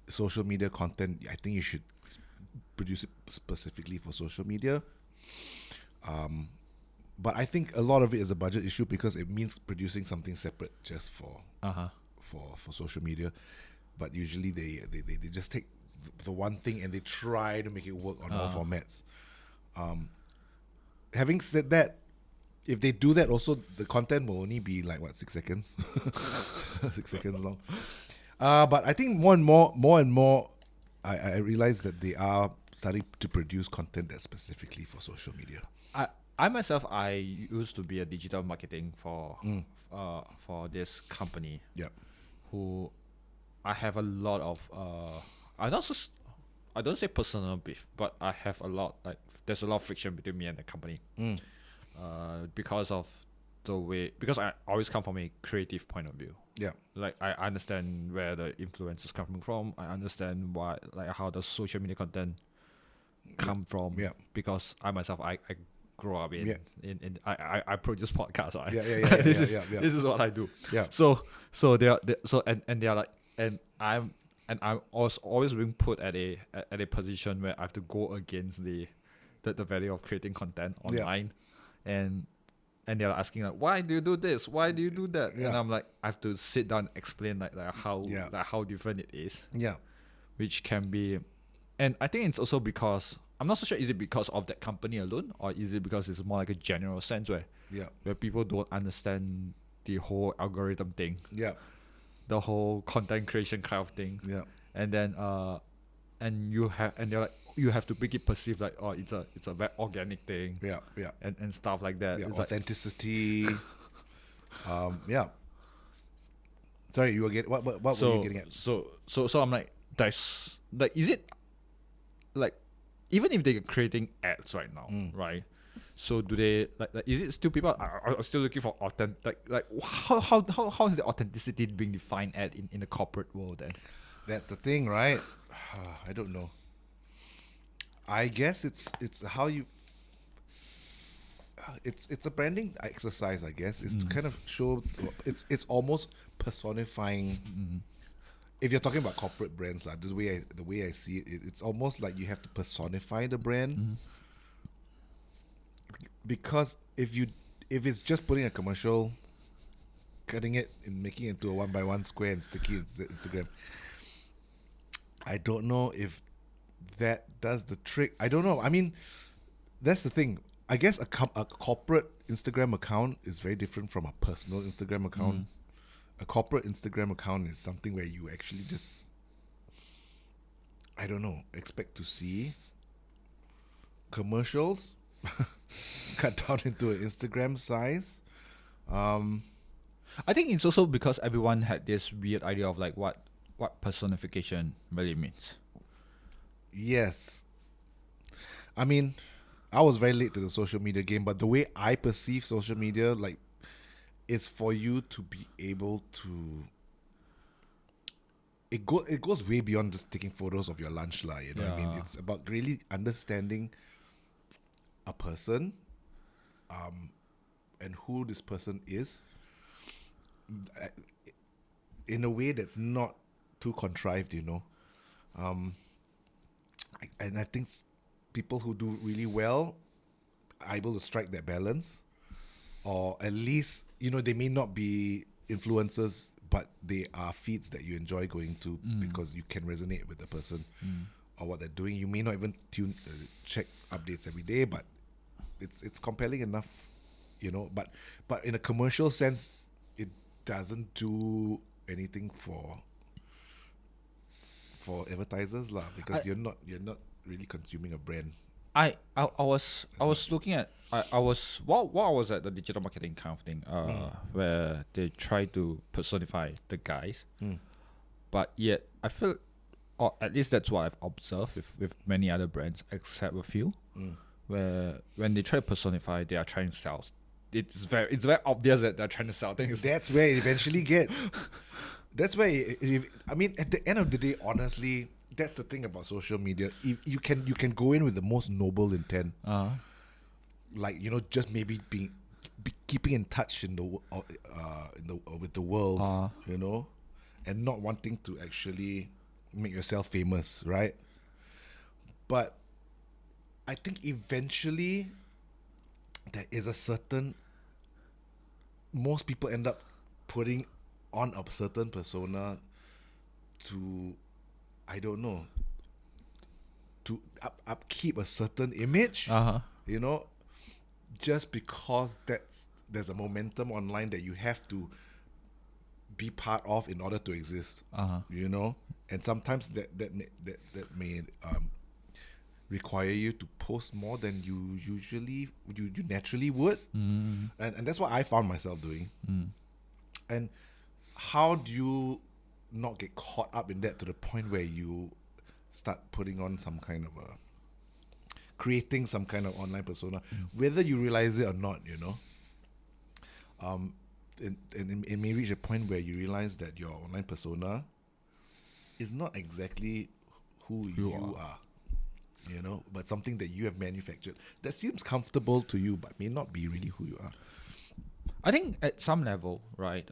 social media content, I think you should produce it specifically for social media. But I think a lot of it is a budget issue, because it means producing something separate just for social media. but usually they just take the one thing and they try to make it work on all formats. Having said that, if they do that, also the content will only be like 6 seconds, 6 seconds long. But I think more and more, I realize that they are starting to produce content that's specifically for social media. I myself, I used to be a digital marketing for this company. Yep. Who I have a lot of I don't say personal beef, but I have a lot, like there's a lot of friction between me and the company. Because of the way, because I always come from a creative point of view. Yeah. Like I understand where the influence is coming from. I understand why, like how the social media content come from. Yeah. Because I myself, I grew up in I produce podcasts. Right? Yeah. This is what I do. Yeah. So they are like, and I'm always being put at a position where I have to go against the value of creating content online. And they're asking like, why do you do this? Why do you do that? Yeah. And I'm like, I have to sit down and explain like how different it is. Yeah. Which can be, and I think it's also because I'm not so sure, is it because of that company alone, or is it because it's more like a general sense where people don't understand the whole algorithm thing, the whole content creation kind of thing, and then and they're like, you have to make it perceive like, oh, it's a very organic thing, and stuff like that. It's authenticity. Sorry, you were getting what were you getting at? So I'm like, that's like, is it like, even if they're creating ads right now, right? So do they like is it still people are still looking for authentic, like how is the authenticity being defined in the corporate world then? That's the thing, right? I don't know. I guess it's how you. It's a branding exercise, I guess. It's to kind of show. It's almost personifying. If you're talking about corporate brands, like the way I see it, it's almost like you have to personify the brand. Because if it's just putting a commercial, cutting it and making it into a 1x1 square and sticking it in Instagram, I don't know if that does the trick. I don't know. I mean, that's the thing. I guess a corporate Instagram account is very different from a personal Instagram account. A corporate Instagram account is something where you actually just, I don't know, expect to see commercials cut down into an Instagram size. I think it's also because everyone had this weird idea of like what personification really means. Yes. I mean, I was very late to the social media game, but the way I perceive social media, like, is for you to be able to. It goes way beyond just taking photos of your lunch, lah. You know what I mean? It's about really understanding a person, and who this person is, in a way that's not too contrived, you know. And I think people who do really well are able to strike that balance, or at least, you know, they may not be influencers, but they are feeds that you enjoy going to because you can resonate with the person or what they're doing. You may not even check updates every day, but it's compelling enough, you know. But in a commercial sense, it doesn't do anything for advertisers, lah, because you're not really consuming a brand. I was looking at I was while I was at the digital marketing kind of thing, where they try to personify the guys, but yet I feel, or at least that's what I've observed with many other brands except a few, where when they try to personify, they are trying to sell. It's very obvious that they're trying to sell things. That's where it eventually gets. That's why, I mean, at the end of the day, honestly, that's the thing about social media. You can go in with the most noble intent, like, you know, just maybe keeping in touch with the world, you know, and not wanting to actually make yourself famous, right? But I think eventually there is a certain. Most people end up putting on a certain persona to, I don't know, to upkeep a certain image, you know, just because there's a momentum online that you have to be part of in order to exist, you know, and sometimes that may require you to post more than you naturally would, and that's what I found myself doing. And how do you not get caught up in that to the point where you start putting on some kind of creating some kind of online persona, whether you realize it or not, you know? And it may reach a point where you realize that your online persona is not exactly who you are, you know, but something that you have manufactured that seems comfortable to you, but may not be really who you are. I think at some level, right,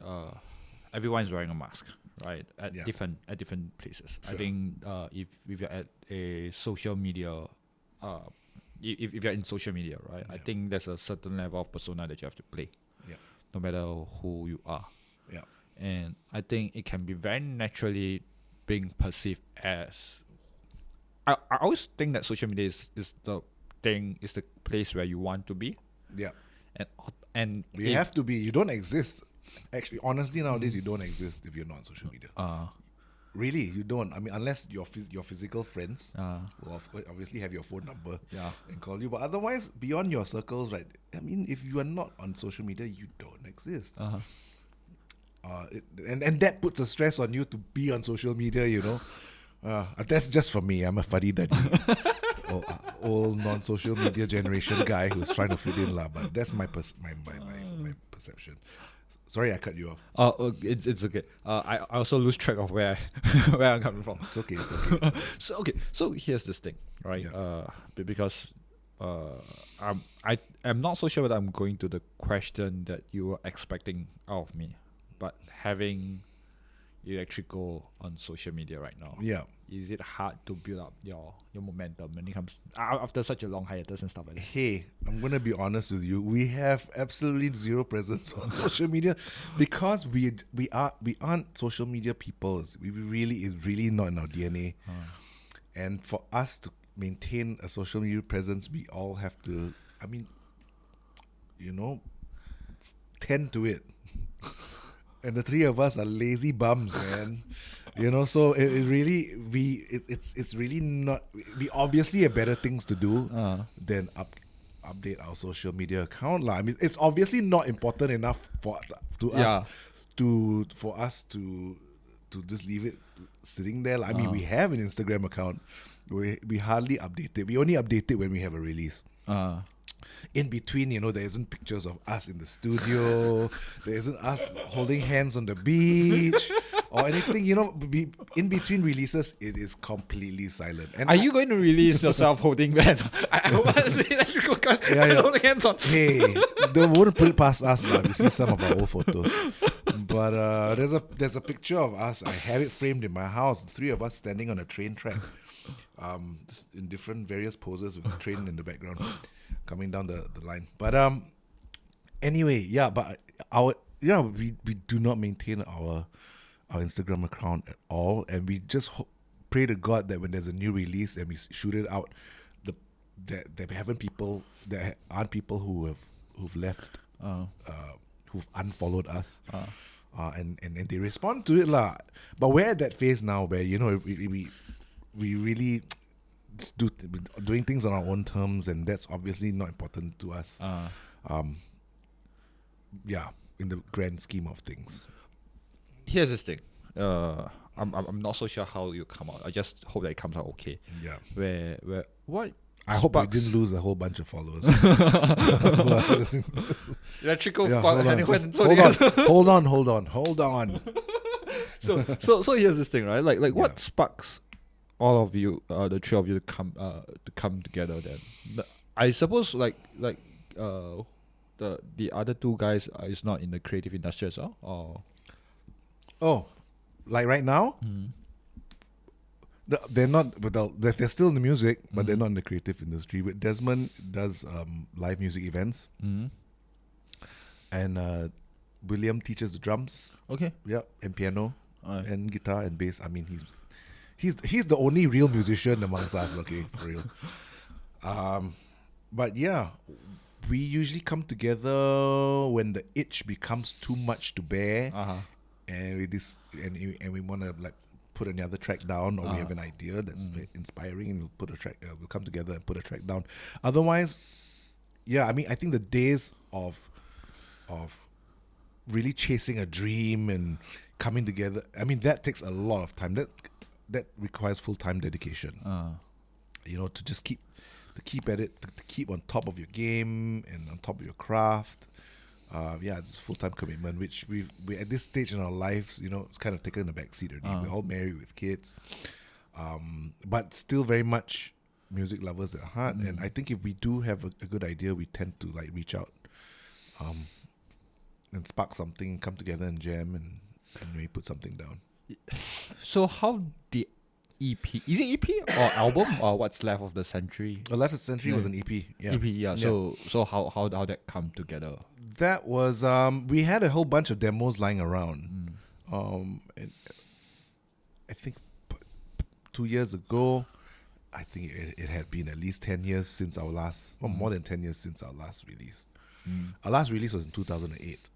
everyone's wearing a mask, right, at different places. Sure. I think if you're at a social media, if you're in social media, right, I think there's a certain level of persona that you have to play, no matter who you are. Yeah. And I think it can be very naturally being perceived as. I always think that social media is the place where you want to be. Yeah. And you have to be. You don't exist. Actually, honestly, nowadays you don't exist if you're not on social media. Really, you don't. I mean, unless your physical friends will obviously have your phone number and call you. But otherwise, beyond your circles, right? I mean, if you are not on social media, you don't exist. And that puts a stress on you to be on social media, you know. That's just for me. I'm a fuddy duddy. Old non-social media generation guy who's trying to fit in lah, but that's my perception. Sorry, I cut you off. It's okay. I also lose track of where I'm coming from. It's okay. So here's this thing, right? Because I'm not so sure whether I'm going to the question that you were expecting out of me, but having Electrico on social media right now. Yeah. Is it hard to build up your momentum when it comes after such a long hiatus and stuff like that? Hey, I'm gonna be honest with you. We have absolutely zero presence on social media because we aren't social media people. It's really not in our DNA. And for us to maintain a social media presence, we all have to, I mean, you know, tend to it. And the three of us are lazy bums, man. You know, so it's really not. We obviously have better things to do than update our social media account, lah. I mean, it's obviously not important enough for us to just leave it sitting there. I mean, we have an Instagram account. We hardly update it. We only update it when we have a release. In between, you know, there isn't pictures of us in the studio. There isn't us holding hands on the beach or anything. You know, in between releases, it is completely silent. And are you going to release yourself holding hands? I want to see Electrical holding hands on. Hey, don't want to put it past us now. We see some of our old photos. But there's a picture of us. I have it framed in my house. Three of us standing on a train track, just in different various poses with the train in the background coming down the line. But anyway, we do not maintain our Instagram account at all, and we just pray to God that when there's a new release and we shoot it out, there aren't people who've left, who've unfollowed us, and they respond to it lah. But we're at that phase now where, you know, we really just doing things on our own terms, and that's obviously not important to us. In the grand scheme of things. Here's this thing. I'm not so sure how you come out. I just hope that it comes out okay. Yeah. Where what? I hope I didn't lose a whole bunch of followers. Electrical. Hold on. So here's this thing, right? Like what sparks all of you, the three of you, to come together? Then I suppose like the other two guys is not in the creative industry as well, or like right now. They're not, but they're still in the music, but they're not in the creative industry. But Desmond does live music events, and William teaches the drums. Okay. Yeah, and piano. and guitar and bass. I mean, he's the only real musician amongst us. Okay, for real. But yeah, we usually come together when the itch becomes too much to bear, and we want to like put another track down, or we have an idea that's inspiring, and we'll come together and put a track down. Otherwise, yeah, I mean, I think the days of really chasing a dream and coming together, I mean, that takes a lot of time. That requires full-time dedication. To just keep at it, to keep on top of your game and on top of your craft. It's a full-time commitment, which we at this stage in our lives, it's kind of taken a backseat already. We're all married with kids, but still very much music lovers at heart. And I think if we do have a good idea, we tend to like reach out, and spark something, come together and jam, and maybe put something down. So how the EP, is it EP or album or what's left of the century? The Left of the Century was an EP. Yeah. EP, yeah. So how that come together? That was we had a whole bunch of demos lying around. And I think 2 years ago, I think it had been at least 10 years since our last, or more than 10 years since our last release. Our last release was in 2008.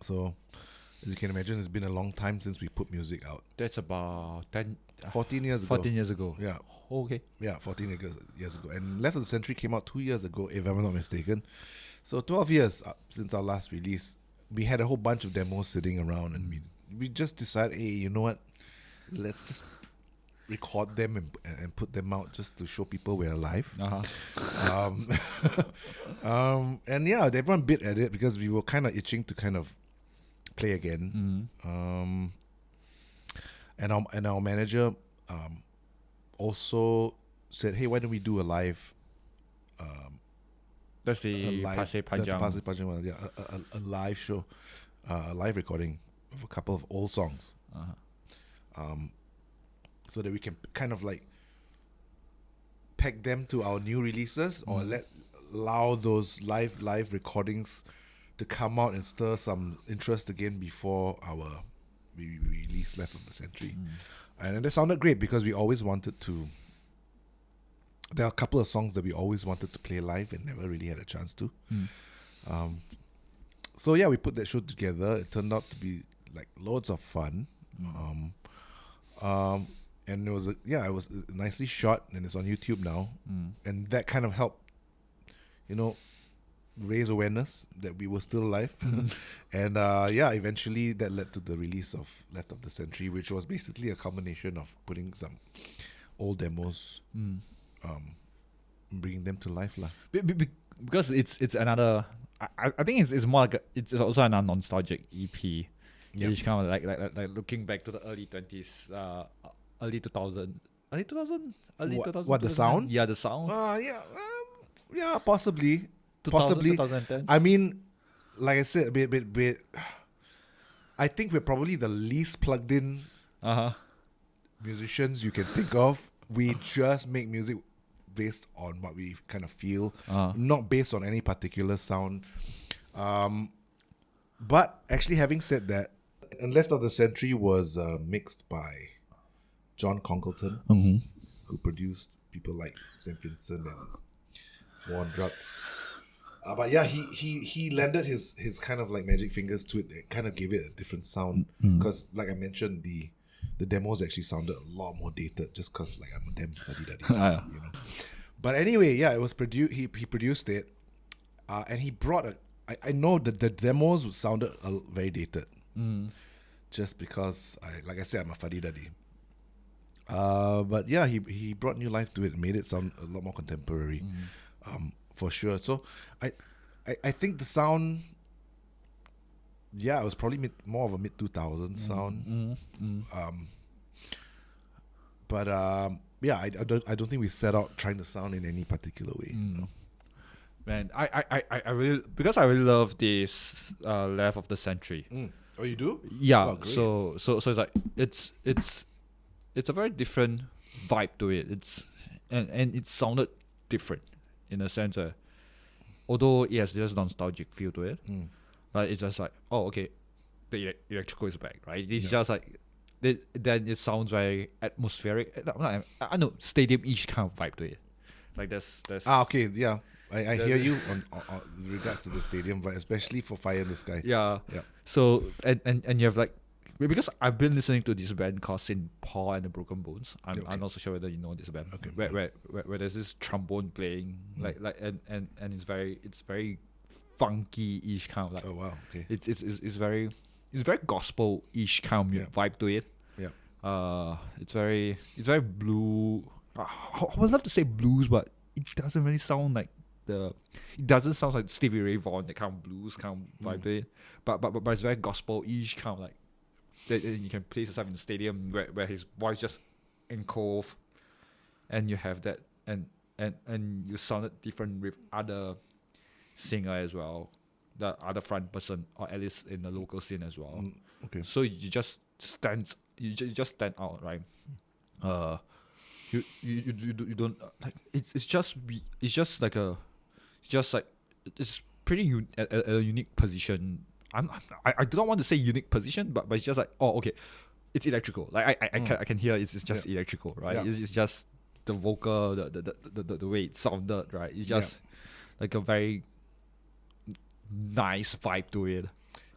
So, as you can imagine, it's been a long time since we put music out. That's about 14 years ago. 14 years ago. Yeah. Okay. Yeah, 14 years ago. And Left of the Century came out 2 years ago, if I'm not mistaken. So 12 years since our last release. We had a whole bunch of demos sitting around, and we just decided, hey, you know what? Let's just record them and put them out just to show people we're alive. And yeah, everyone bit at it because we were kind of itching to kind of play again. And our manager also said, hey, why don't we do a live? That's the Pasir Panjang. Pasir Panjang one, yeah, a live show, a live recording of a couple of old songs, so that we can kind of like peg them to our new releases, or allow those live recordings to come out and stir some interest again before we release Left of the Century. And it sounded great because we always wanted to. There are a couple of songs that we always wanted to play live and never really had a chance to. So yeah, we put that show together. It turned out to be like loads of fun. And it was nicely shot, and it's on YouTube now. And that kind of helped, raise awareness that we were still alive. And eventually that led to the release of Left of the Century, which was basically a combination of putting some old demos, bringing them to life, lah. Because it's another. I think it's more like it's also an nostalgic EP. Yeah. Which kind of like looking back to the early 20s, early 2000, What, the sound? Yeah, the sound. Yeah, possibly. 2010. I mean, like I said, a bit. I think we're probably the least plugged in musicians you can think of. We just make music based on what we kind of feel, not based on any particular sound. But actually, having said that, and Left of the Century was mixed by John Congleton, who produced people like St. Vincent and War on Drugs. But yeah, he lended his kind of like magic fingers to it. It kind of gave it a different sound because, like I mentioned, the demos actually sounded a lot more dated just because like I'm a damn fuddy-duddy, But anyway, yeah, it was produced. He produced it, and he brought I know that the demos sounded very dated, just because like I said, I'm a fuddy-duddy. But yeah, he brought new life to it and made it sound a lot more contemporary, for sure. So I think the sound, it was probably more of a mid-2000s sound. But I don't think we set out trying to sound in any particular way. Man, I really, because I really love this Left of the Century. Oh, you do? Yeah. Oh, so it's like it's a very different vibe to it. And it sounded different in a sense although yes, there's nostalgic feel to it. Like it's just like, oh, okay, the Electrico is back, right? It's Yeah. just like then it sounds very atmospheric. I know stadium-ish kind of vibe to it. Like there's Okay, yeah. I hear you on with regards to the stadium, but especially for Fire in the Sky. yeah. Yeah. So and you have like because I've been listening to this band called Saint Paul and the Broken Bones. I'm Okay. not so sure whether you know this band. Okay. Where there's this trombone playing like and it's very funky-ish kind of like Oh wow. Okay. it's very gospel-ish kind of Yeah. vibe to it. Yeah. It's very blue. I would love to say blues, but it doesn't really sound like it doesn't sound like Stevie Ray Vaughan, that kind of blues kind of vibe to it. But it's very gospel-ish kind of like that you can place yourself in the stadium where his voice just encove, and you have that and you sounded different with other singer as well, the other front person, or at least in the local scene as well. Okay. So you just stand out, right? You don't like it's just like it's pretty at a unique position. I do not want to say unique position, but it's just like, oh, okay, it's electrical. Like I can hear it's just electrical, right? Yeah. It's just the vocal, the way it sounded, right? It's just like a very nice vibe to it.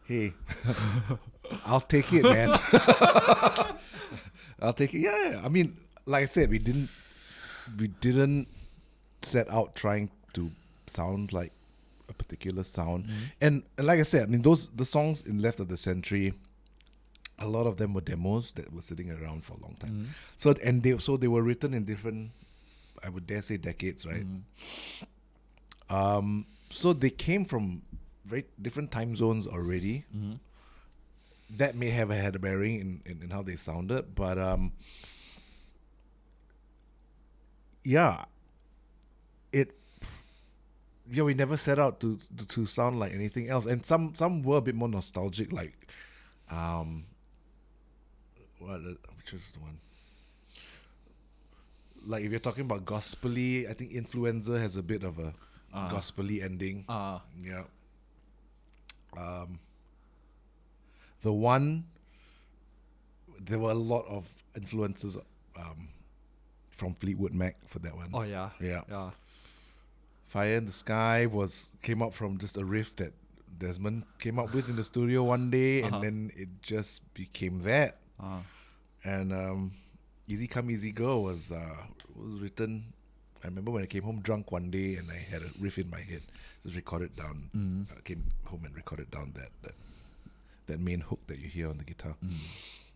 Hey, I'll take it, man. I'll take it. Yeah. I mean, like I said, we didn't set out trying to sound like a particular sound, and like I said, I mean, the songs in Left of the Century, a lot of them were demos that were sitting around for a long time. So they were written in different, I would dare say, decades, right? So they came from very different time zones already. That may have had a bearing in how they sounded, but we never set out to sound like anything else, and some were a bit more nostalgic, like which is the one, like if you're talking about gospel-y, I think Influenza has a bit of a gospel-y ending. Yeah. The one, there were a lot of influences from Fleetwood Mac for that one. Oh yeah. Yeah. Fire in the Sky came up from just a riff that Desmond came up with in the studio one day, and then it just became that. And Easy Come Easy Go was written. I remember when I came home drunk one day and I had a riff in my head. Just recorded down. I came home and recorded down that main hook that you hear on the guitar.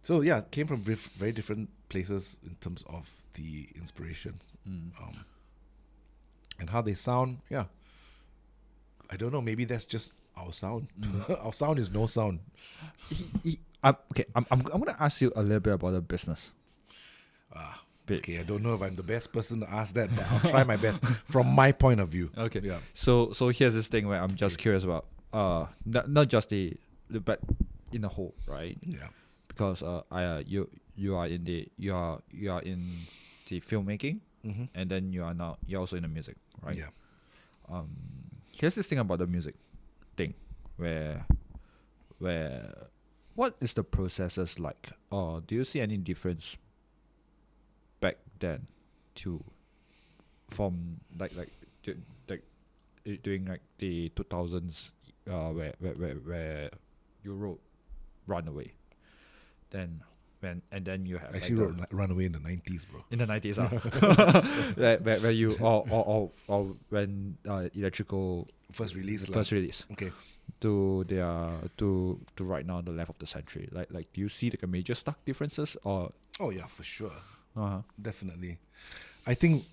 So yeah, it came from very different places in terms of the inspiration. And how they sound, yeah. I don't know, maybe that's just our sound. Our sound is no sound. Okay, I'm gonna ask you a little bit about the business. Okay, I don't know if I'm the best person to ask that, but I'll try my best from my point of view. Okay. Yeah. So here's this thing where I'm just curious about not just the but in the whole, right? Yeah. Because you are in the filmmaking, and then you're also in the music, right? Yeah. Here's this thing about the music thing where what is the processes like? Or do you see any difference back then to from during like the 2000s where you wrote Runaway, then then you have I actually wrote Runaway in the 90s, bro. in the 90s where you or when Electrico First release. Okay. to right now the Left of the Century, like do you see like a major stark differences or Oh yeah, for sure. Definitely. I think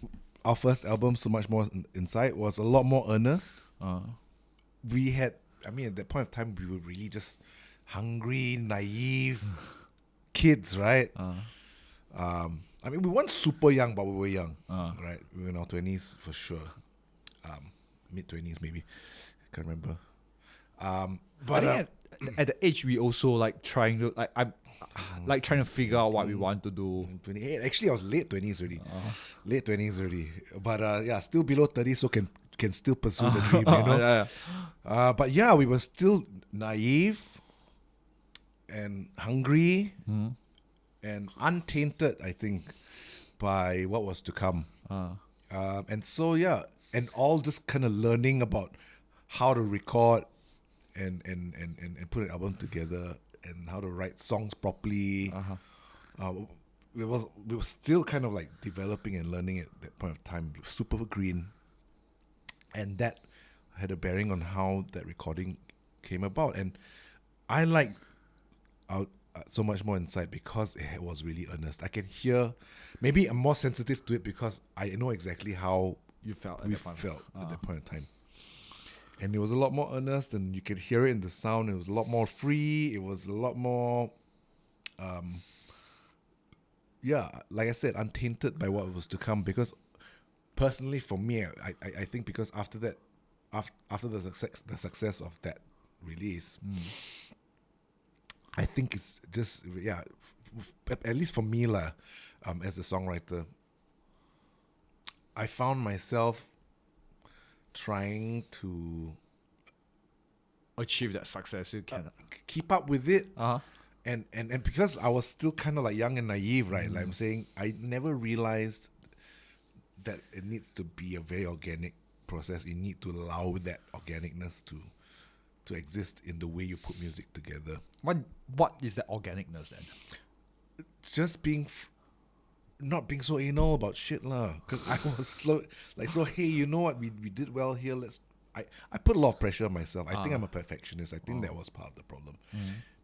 our first album, So Much More Inside, was a lot more earnest. We had, I mean, at that point of time, we were really just hungry, naive kids, right? I mean, we weren't super young, but we were young, right? We were in our 20s for sure. Mid-20s maybe. I can't remember. But I think at the age we also like trying to like trying to figure out what we want to do. 28. Actually, I was late 20s already. Late 20s already. But yeah, still below 30, so can still pursue the dream, you know? Yeah. But yeah, we were still naive. and hungry Mm. and untainted, I think, by what was to come. And so yeah, and all just kind of learning about how to record and put an album together and how to write songs properly. We were still kind of like developing and learning at that point of time. Super green, and that had a bearing on how that recording came about. And I like out so much more inside because it was really earnest. I can hear, maybe I'm more sensitive to it because I know exactly how You felt at we that point. felt at that point in time. And it was a lot more earnest, and you could hear it in the sound. It was a lot more free. It was a lot more, like I said, untainted by what was to come. Because personally, for me, I think because after that, after the success of that release, I think it's just at least for me lah, as a songwriter, I found myself trying to Achieve that success, you can. keep up with it. Uh-huh. And because I was still kind of like young and naive, right? Like I'm saying, I never realized that it needs to be a very organic process. You need to allow that organicness to exist in the way you put music together. What is that organicness then? Just being not being so anal about shit lah. Because I was slow, like, so hey, you know what, we did well here. I put a lot of pressure on myself. I think I'm a perfectionist. I think that was part of the problem.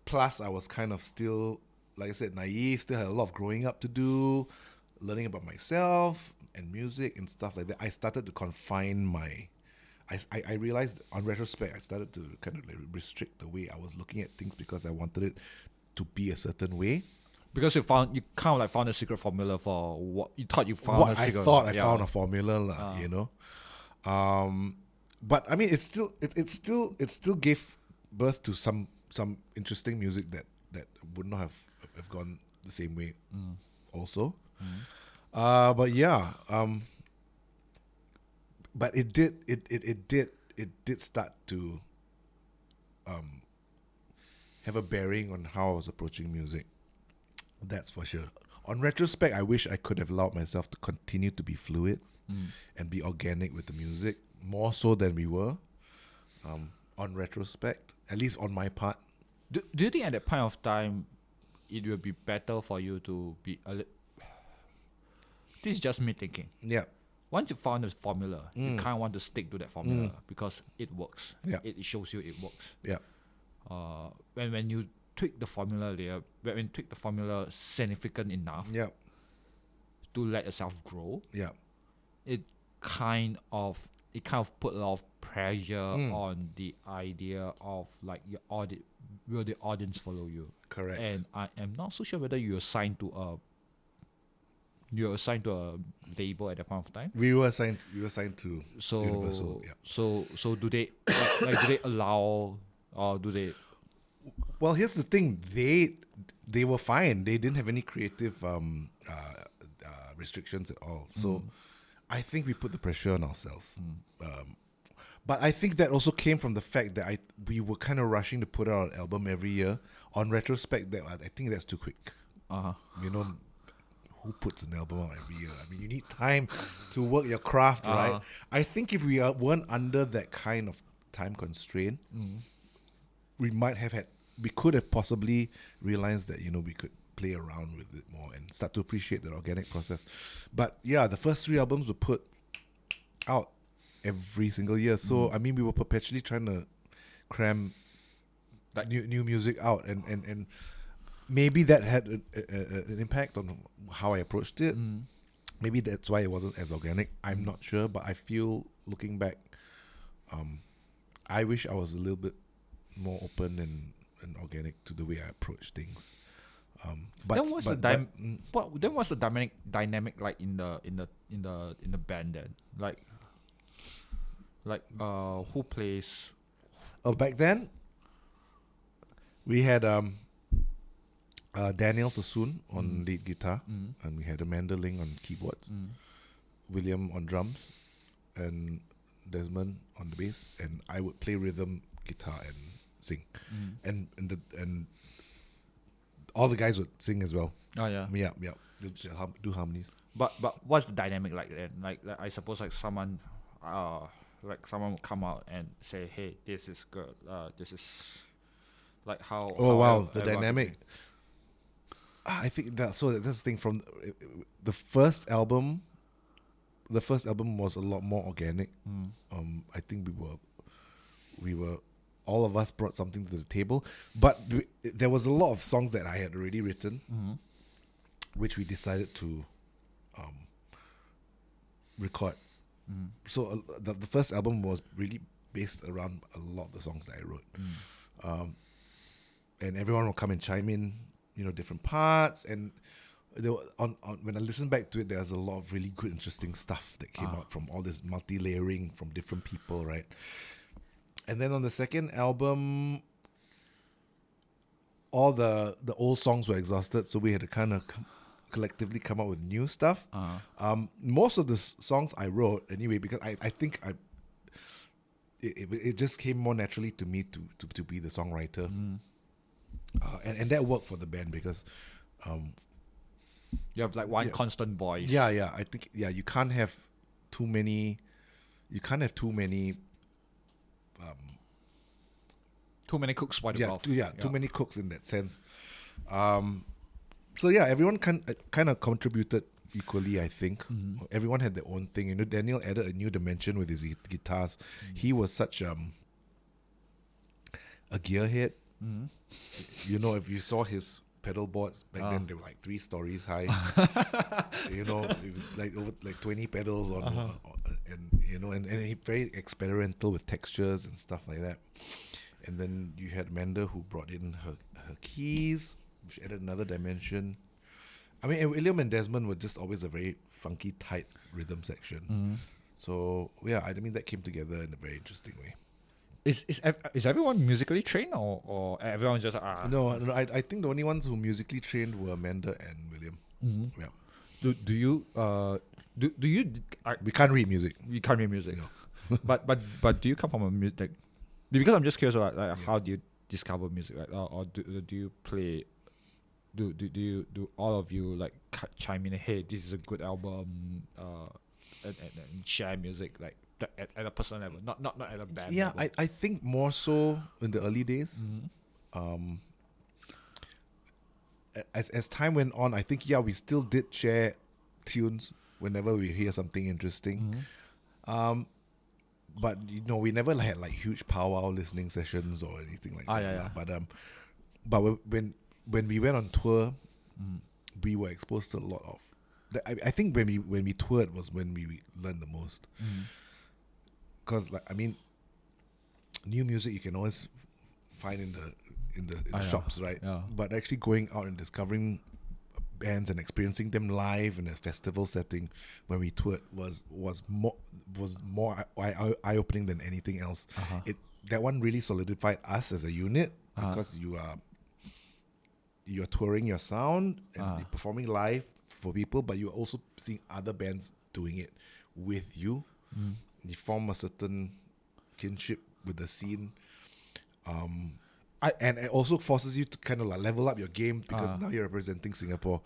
Plus, I was kind of still, like I said, naive. Still had a lot of growing up to do, learning about myself and music and stuff like that. I started to confine my. I realized on retrospect, I started to kind of like restrict the way I was looking at things because I wanted it to be a certain way. Because you kind of like found a secret formula for what you thought you found. What a I secret, thought I found a formula, you know. But I mean, it still gave birth to some interesting music that would not have gone the same way, also. But yeah, but it did start to have a bearing on how I was approaching music. That's for sure. On retrospect, I wish I could have allowed myself to continue to be fluid and be organic with the music, more so than we were. On retrospect, at least on my part. Do you think at that point of time, it will be better for you to be this is just me thinking. Yeah. Once you found the formula, you kind of want to stick to that formula because it works. Yeah. It shows you it works. Yeah. When you tweak the formula there, when you tweak the formula significant enough Yeah. to let yourself grow, Yeah. it kind of put a lot of pressure on the idea of like will the audience follow you? Correct. And I am not so sure whether you're assigned to a label at that point of time. We were assigned to So Universal. Yeah. so do they like do they allow or do they? Well, here's the thing. They were fine. They didn't have any creative restrictions at all. So I think we put the pressure on ourselves. But I think that also came from the fact that we were kind of rushing to put out an album every year. On retrospect, that I think that's too quick. You know, who puts an album out every year? I mean, you need time to work your craft, right? I think if we weren't under that kind of time constraint, we could have possibly realized that, you know, we could play around with it more and start to appreciate the organic process. But yeah, the first 3 albums were put out every single year. So I mean, we were perpetually trying to cram that new music out, and maybe that had an impact on how I approached it. Maybe that's why it wasn't as organic. I'm not sure, but I feel, looking back, I wish I was a little bit more open and organic to the way I approach things. But then what's the dynamic like in the band then? Like who plays? Oh, back then we had Daniel Sassoon on lead guitar, and we had Amanda Ling on keyboards, William on drums, and Desmond on the bass, and I would play rhythm guitar and sing, and all the guys would sing as well. Oh yeah. Yeah. They'll do harmonies. But what's the dynamic like then? Like I suppose like someone would come out and say, hey, this is good. This is like how. Oh how wow, the everyone dynamic. I think that's the thing from the first album. The first album was a lot more organic. I think we were all of us brought something to the table, but there was a lot of songs that I had already written, which we decided to record. So the first album was really based around a lot of the songs that I wrote, and everyone will come and chime in, different parts. And there were, when I listen back to it, there's a lot of really good, interesting stuff that came out from all this multi-layering from different people, right? And then on the second album, all the old songs were exhausted, so we had to kind of collectively come up with new stuff. Most of the songs I wrote anyway, because I think it just came more naturally to me to be the songwriter, and that worked for the band because you have like one constant voice. Yeah. I think you can't have too many. Too many cooks by the mouth. Too many cooks in that sense. So everyone kind of contributed equally, I think. Everyone had their own thing. Daniel added a new dimension with his guitars. He was such a gearhead. If you saw his pedal boards back then, they were like 3 stories high. Like over like 20 pedals on, and he very experimental with textures and stuff like that. And then you had Amanda, who brought in her keys, which added another dimension. I mean, and William and Desmond were just always a very funky, tight rhythm section. So I mean that came together in a very interesting way. Is everyone musically trained or everyone's just No, I think the only ones who musically trained were Amanda and William. Yeah. Do you do you we can't read music. We can't read music. No. but do you come from a music? Because I'm just curious about how do you discover music, right? Or do you play? Do all of you like chime in? Hey, this is a good album. And share music like at a personal level, not at a band. Yeah, level. I think more so in the early days. As time went on, I think we still did share tunes whenever we hear something interesting. But we never had like huge powwow listening sessions or anything like that. Yeah. But when we went on tour, we were exposed to a lot of. I think when we toured was when we learned the most. Because new music you can always find in the shops, right? Yeah. But actually going out and discovering bands and experiencing them live in a festival setting when we toured was more eye-opening than anything else. That one really solidified us as a unit because you're touring your sound and you're performing live for people, but you're also seeing other bands doing it with you. You form a certain kinship with the scene. And it also forces you to kind of like level up your game because now you're representing Singapore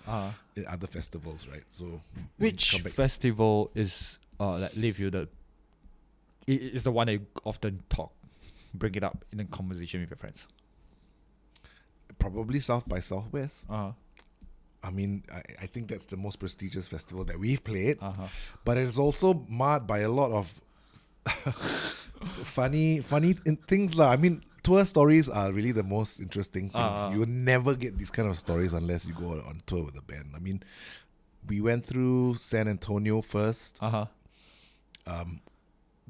in other festivals, right? So which festival is that leave you is the one that you often bring it up in a conversation with your friends? Probably South by Southwest. I mean, I think that's the most prestigious festival that we've played, but it's also marred by a lot of funny things lah. I mean, tour stories are really the most interesting things. You will never get these kind of stories unless you go on tour with a band. I mean, we went through San Antonio first.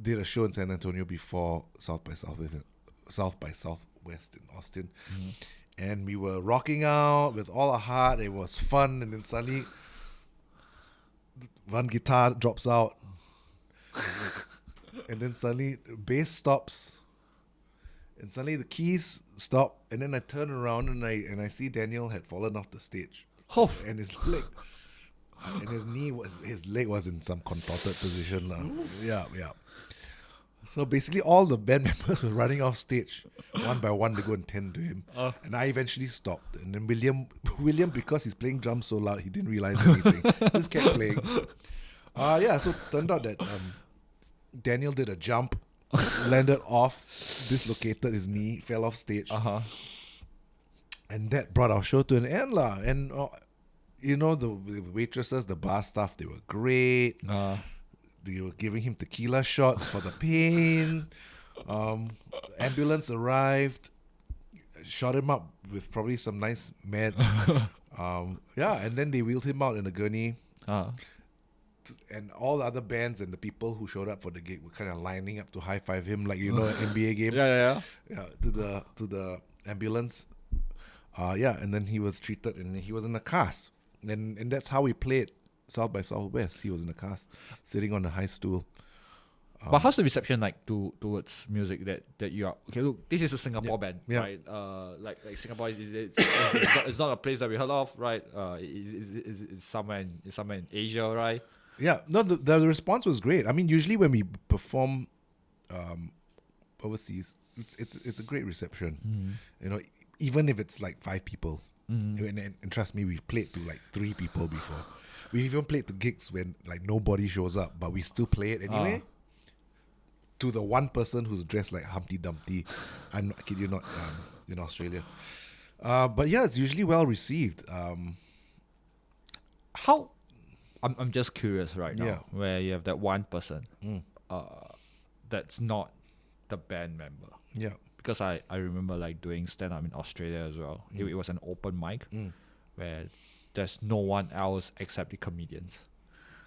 Did a show in San Antonio before South by Southwest in Austin. And we were rocking out with all our heart. It was fun, and then suddenly one guitar drops out. And then suddenly bass stops. And suddenly the keys stop. And then I turn around and I see Daniel had fallen off the stage. And his leg and his leg was in some contorted position. Yeah. So basically, all the band members were running off stage one by one to go and tend to him, and I eventually stopped. And then William, because he's playing drums so loud, he didn't realize anything. Just kept playing. So turned out that Daniel did a jump, landed off, dislocated his knee, fell off stage, and that brought our show to an end, lah. And the waitresses, the bar staff, they were great. They were giving him tequila shots for the pain. Ambulance arrived, shot him up with probably some nice meds. And then they wheeled him out in a gurney. And all the other bands and the people who showed up for the gig were kind of lining up to high five him, like an NBA game. Yeah. To the ambulance. And then he was treated, and he was in a cast, and that's how we played South by Southwest. He was in a cast, sitting on a high stool. But how's the reception like towards music that you are? Okay, look, this is a Singapore band, right? Like Singapore it's not a place that we heard of, right? It's somewhere in Asia, right? Yeah, no, the response was great. I mean, usually when we perform overseas, it's a great reception. Even if it's like 5 people, and trust me, we've played to like 3 people before. We've even played to gigs when like nobody shows up, but we still play it anyway. To the one person who's dressed like Humpty Dumpty, I'm not kidding you not, in Australia. But yeah, it's usually well received. How? I'm just curious right now, where you have that one person, that's not the band member. Yeah. Because I remember like doing stand up in Australia as well. It was an open mic where there's no one else except the comedians.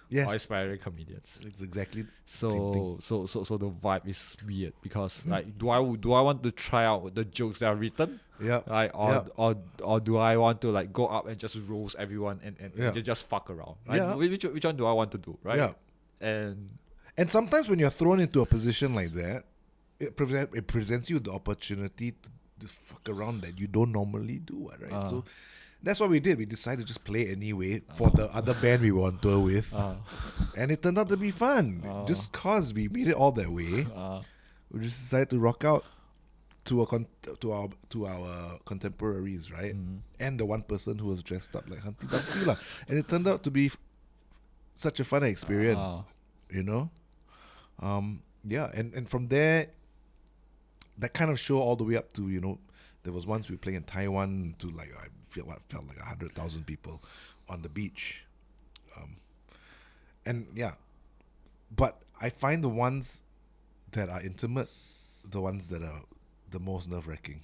Yes. Or aspiring comedians. It's exactly so same thing. So the vibe is weird because like do I want to try out the jokes that are written? Yeah. Right? Or do I want to like go up and just roast everyone and just fuck around? Right? Yeah. Which one do I want to do? Right? Yeah. And sometimes when you're thrown into a position like that, it presents you the opportunity to just fuck around that you don't normally do, right? So that's what we did. We decided to just play anyway for the other band we were on tour with, and it turned out to be fun. Just cause we made it all that way, we just decided to rock out to our contemporaries, right? And the one person who was dressed up like Humpty Dumpty, lah. And it turned out to be such a fun experience, And from there, that kind of show all the way up to there was once we were playing in Taiwan to like I felt like 100,000 people on the beach, but I find the ones that are intimate, the ones that are the most nerve-wracking,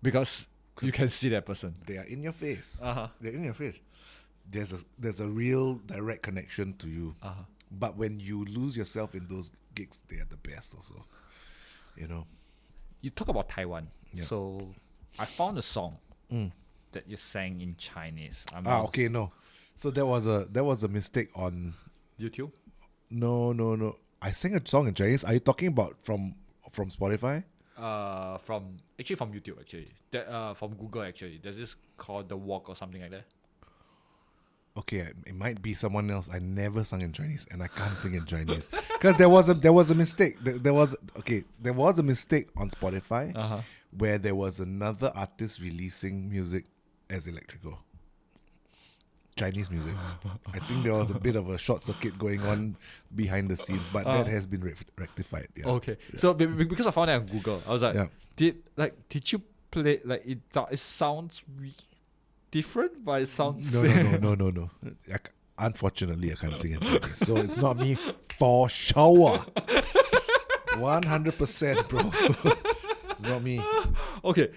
because you can see that person. They are in your face. They're in your face. There's a real direct connection to you. But when you lose yourself in those gigs, they are the best also. You talk about Taiwan. Yeah. So I found a song that you sang in Chinese. Okay, no. So there was a mistake on YouTube? No. I sang a song in Chinese. Are you talking about from Spotify? From YouTube actually. From Google actually. There's this called The Walk or something like that. Okay, it might be someone else. I never sung in Chinese, and I can't sing in Chinese because there was a mistake. There was a mistake on Spotify where there was another artist releasing music as Electrico. Chinese music. I think there was a bit of a short circuit going on behind the scenes, but that has been rectified. Yeah. Okay, so because I found it on Google, I was like, did you play like it sounds different, but it sounds no. Unfortunately, I can't sing in Chinese, so it's not me for sure. 100%, bro. It's not me. Okay,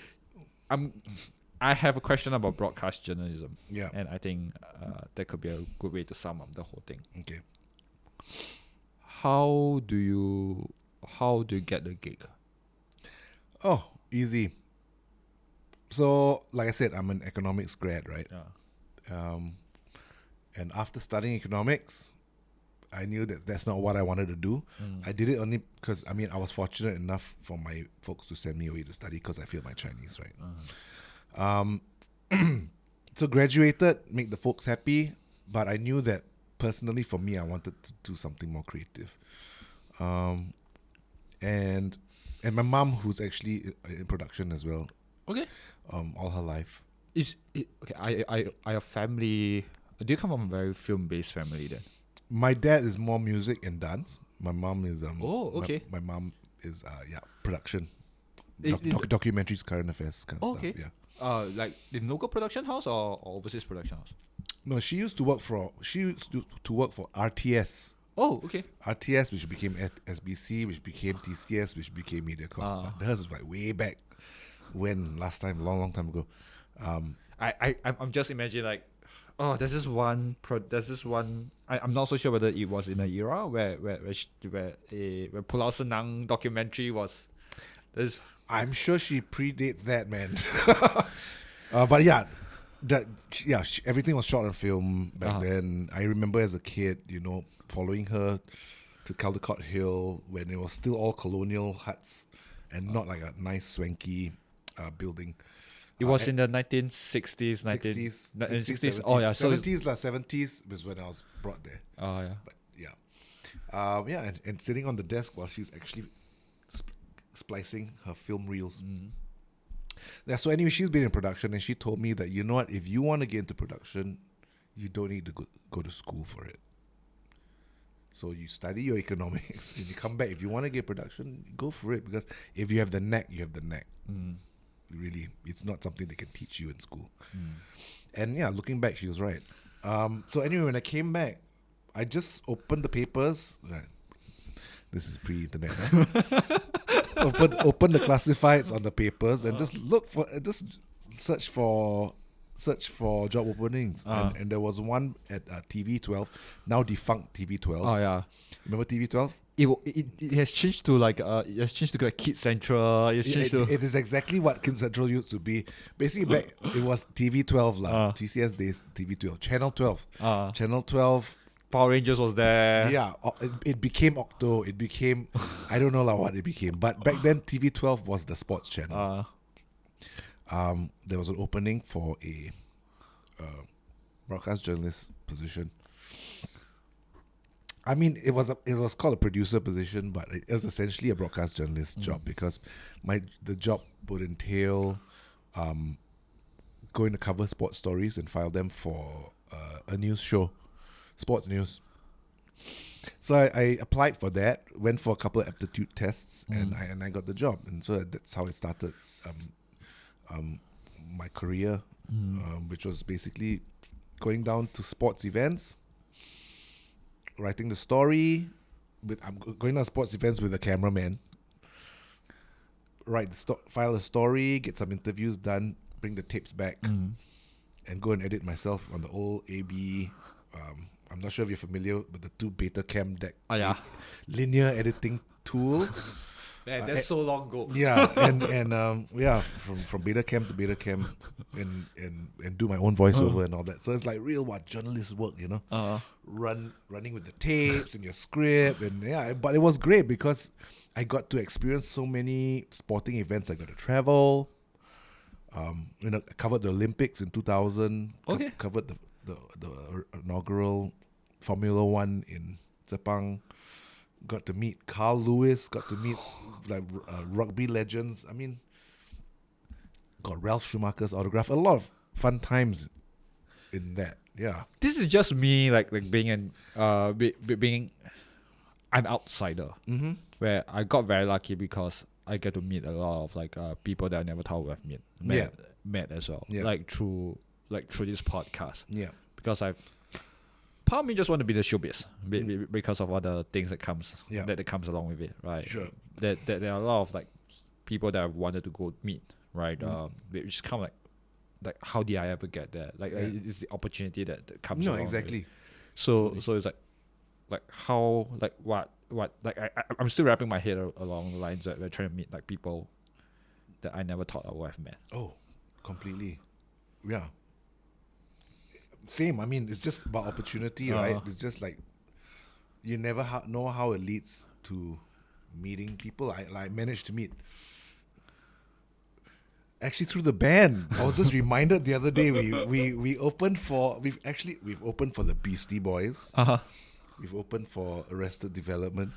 I have a question about broadcast journalism. Yeah, and I think that could be a good way to sum up the whole thing. Okay. How do you get the gig? Oh, easy. So, like I said, I'm an economics grad, right? Yeah. And after studying economics, I knew that that's not what I wanted to do. I did it only because, I was fortunate enough for my folks to send me away to study because I failed my Chinese, right? So graduated, make the folks happy, but I knew that personally for me, I wanted to do something more creative. and my mom, who's actually in production as well, Okay. all her life. Okay? I a family. Do you come from a very film-based family then? My dad is more music and dance. My mom is Oh, okay. My mom is production, It- it- documentaries, current affairs kind of Okay. stuff. Yeah. Like the local production house or overseas production house? No, she used to work for RTS. Oh, okay. RTS, which became SBC, which became TCS, which became MediaCorp. But hers is like way back when last time, long time ago. I'm just imagining like, oh, there's this one. I'm not so sure whether it was in an era where Pulau Senang documentary was. There's I'm sure she predates that, man. But yeah, everything was shot on film back then. I remember as a kid, following her to Caldecott Hill when it was still all colonial huts and not like a nice swanky building. It was in the 1960s, 60s, 1960s. Oh yeah, so 70s was when I was brought there. oh yeah. But yeah, and sitting on the desk while she's actually splicing her film reels. Yeah. So anyway, she's been in production, and she told me that, you know what, if you want to get into production, you don't need to go to school for it. So you study your economics, and you come back. If you want to get production, go for it, because if you have the knack, you have the knack. Really, it's not something they can teach you in school. And yeah, looking back, she was right. So anyway, when I came back, I just opened the papers. Right. This is pre-internet. Huh? open the classifieds on the papers and just search for job openings. And there was one at TV12, now defunct TV12. Oh yeah. Remember TV12? It has changed to like Kids Central. It is exactly what Kids Central used to be. Basically, back it was TV12 lah. TCS days TV12, Channel 12, Channel 12. Power Rangers was there. Yeah, it became Octo. It became I don't know what it became, but back then TV12 was the sports channel. There was an opening for a broadcast journalist position. I mean, it was called a producer position, but it was essentially a broadcast journalist job, because the job would entail going to cover sports stories and file them for a news show, sports news. So I applied for that, went for a couple of aptitude tests, and I got the job, and so that's how it started. My career, which was basically going down to sports events, writing the story. I'm going on sports events with a cameraman. File a story, get some interviews done, bring the tapes back, and go and edit myself on the old AB. I'm not sure if you're familiar with the 2 Betacam deck. Oh yeah. Linear editing tool. Man, that's so long ago. Yeah, and from Betacam to Betacam, and do my own voiceover and all that. So it's like real journalist work, running with the tapes and your script, and but it was great because I got to experience so many sporting events. I got to travel. I covered the Olympics in 2000. Okay. Covered the inaugural Formula One in Sepang. Got to meet Carl Lewis, got to meet rugby legends. I mean, got Ralph Schumacher's autograph. A lot of fun times in that. Yeah. This is just me like being being an outsider. Where I got very lucky because I get to meet a lot of people that I never thought would have met as well. Yeah. Through this podcast. Yeah. Because part of me just want to be the showbiz because of all the things that comes along with it, right? Sure. There are a lot of people that I've wanted to go meet, right? Which is kind of like how did I ever get there? It's the opportunity that comes. No, along exactly. with it. So it's how what I'm still wrapping my head along the lines that we're trying to meet people that I never thought I would have met. Oh, completely. Yeah. Same. I mean, it's just about opportunity, right? It's just you never know how it leads to meeting people. I managed to meet actually through the band. I was just reminded the other day we've opened for the Beastie Boys. We've opened for Arrested Development.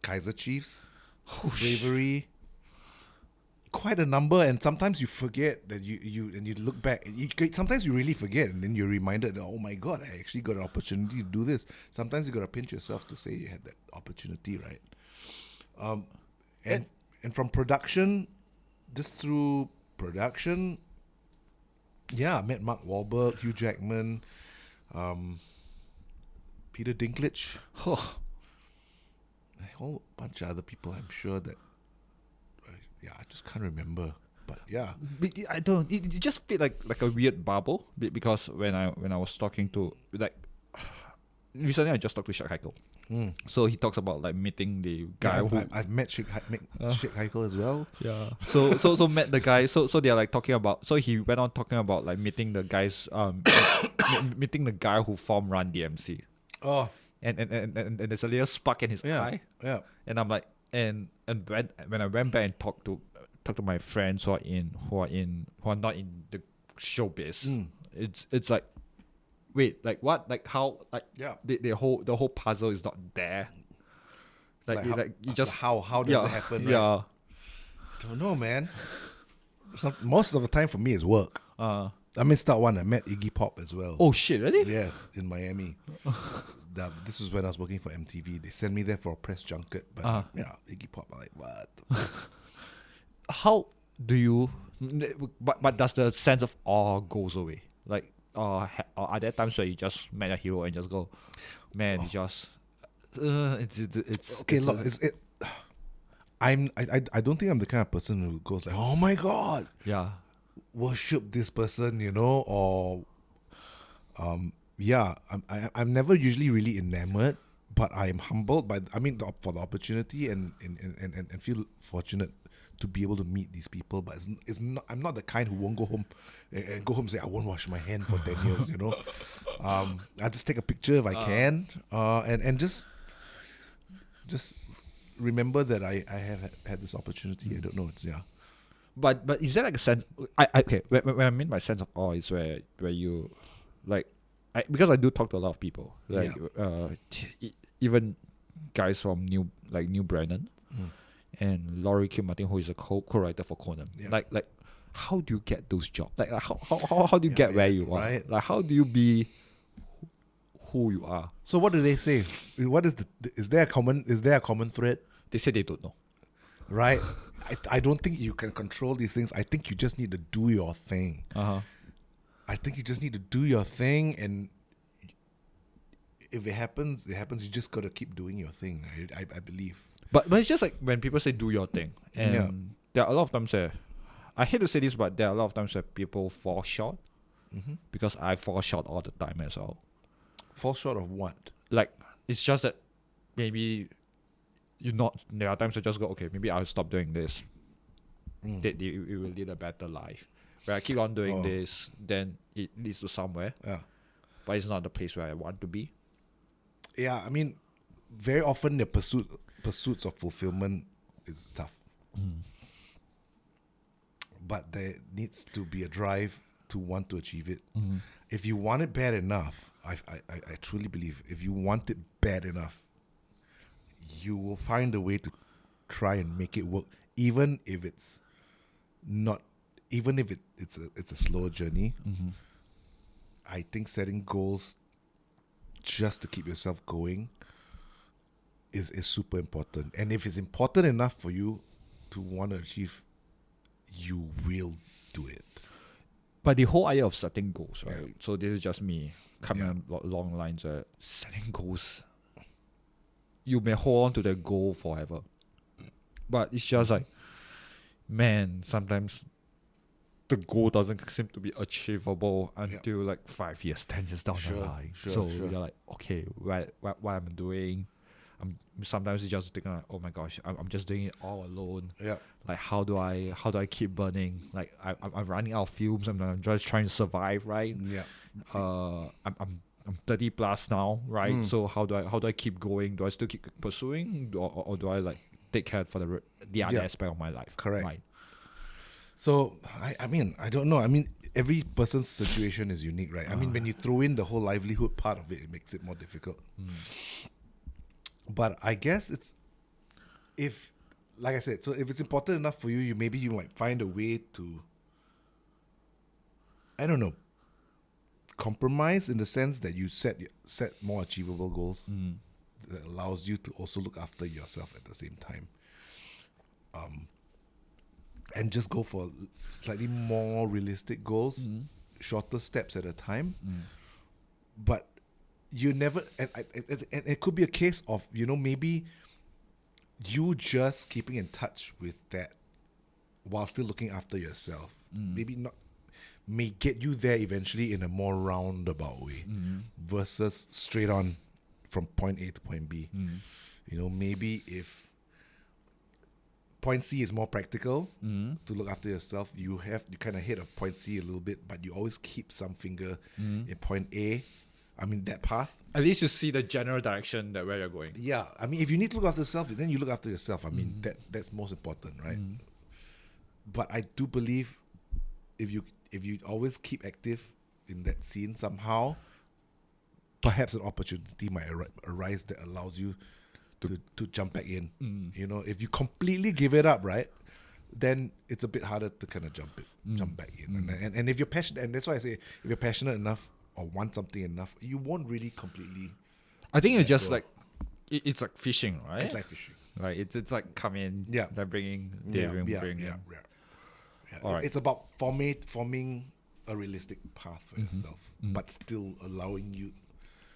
Kaiser Chiefs, Bravery. Quite a number, and sometimes you forget that you look back. Sometimes you really forget, and then you're reminded that, oh my God, I actually got an opportunity to do this. Sometimes you got to pinch yourself to say you had that opportunity, right? And from production, just through production, I met Mark Wahlberg, Hugh Jackman, Peter Dinklage, a whole bunch of other people. I'm sure that. I just can't remember. But yeah, I don't. It just felt like a weird bubble because when I was talking to recently I just talked to Shak Haikal. So he talks about like meeting the guy who I've met Sheikh Haikal as well. Yeah. So met the guy. So they're like talking about. So he went on talking about like meeting the guys. Meeting the guy who formed Run DMC. Oh. And there's a little spark in his eye. Yeah. And I'm like, and when I went back and talked to my friends who are not in the showbiz, it's like, wait, like what, like how, like the whole puzzle is not there. Like you just how does it happen? Right? Yeah, I don't know, man. Most of the time for me is work. I missed out one. I met Iggy Pop as well. Oh shit, really? Yes, in Miami. This was when I was working for MTV. They sent me there for a press junket. But Iggy Pop, I'm like, what? How do you? But does the sense of awe goes away? Like, are there times where you just met a hero and just go, man, it's just, it's okay. Look, I don't think I'm the kind of person who goes like, oh my God, worship this person, or I'm never usually really enamored, but I am humbled for the opportunity and feel fortunate to be able to meet these people. But it's not, I'm not the kind who won't go home and say I won't wash my hand for 10 years. I just take a picture if I can, and just remember that I have had this opportunity. I don't know. But is there like a sense? Okay. When I mean by sense of awe is where you like. Because I do talk to a lot of people, like even guys from New Brennan and Laurie Kim Martin, who is a co-writer for Conan. Like how do you get those jobs? Like how do you get where you are? Right. Like how do you be who you are? So what do they say? What is is there a common thread? They say they don't know. Right. I don't think you can control these things. I think you just need to do your thing. I think you just need to do your thing, and if it happens, it happens. You just gotta keep doing your thing. I believe. But it's just like when people say do your thing, and there are a lot of times where I hate to say this, but there are a lot of times where people fall short, because I fall short all the time as well. Fall short of what? Like it's just that maybe there are times I just go, okay, maybe I'll stop doing this. It will lead a better life. Where I keep on doing this, then it leads to somewhere. Yeah. But it's not the place where I want to be. Yeah, I mean, very often the pursuits of fulfillment is tough. But there needs to be a drive to want to achieve it. If you want it bad enough, I truly believe, if you want it bad enough, you will find a way to try and make it work, even if it's not. Even if it's a slow journey, I think setting goals just to keep yourself going is super important. And if it's important enough for you to want to achieve, you will do it. But the whole idea of setting goals, right? So this is just me coming along lines of setting goals. You may hold on to the goal forever, but it's just like, man, sometimes the goal doesn't seem to be achievable until like 5 years, 10 years down the line. You're like, okay, what I'm doing, sometimes you just think like, oh my gosh, I'm just doing it all alone. Yeah. Like how do I keep burning? Like I'm running out of fumes. I'm just trying to survive, right? Yeah. I'm 30 plus now, right? So how do I keep going? Do I still keep pursuing, or do I like take care for the other aspect of my life? Correct. Right. So, I mean, I don't know. I mean, every person's situation is unique, right? I mean, when you throw in the whole livelihood part of it, it makes it more difficult. But I guess if, like I said, so if it's important enough for you, you might find a way to, I don't know, compromise in the sense that you set more achievable goals that allows you to also look after yourself at the same time. And just go for slightly more realistic goals, shorter steps at a time. But you never, and it could be a case of, maybe you just keeping in touch with that while still looking after yourself. Maybe not, may get you there eventually in a more roundabout way versus straight on from point A to point B. Maybe if point C is more practical to look after yourself, you kind of hit a point C a little bit, but you always keep some finger in point A. I mean, that path. At least you see the general direction that where you're going. Yeah, I mean, if you need to look after yourself, then you look after yourself. I mean, that's most important, right? But I do believe if you always keep active in that scene somehow, perhaps an opportunity might arise that allows you to jump back in. If you completely give it up, right, then it's a bit harder to kind of jump back in. And if you're passionate, and that's why I say, if you're passionate enough or want something enough, you won't really completely. I think it's just like it's like fishing, right? It's like fishing, right? It's like come in, they're bringing, bringing. All right. It's about forming a realistic path for yourself, but still allowing you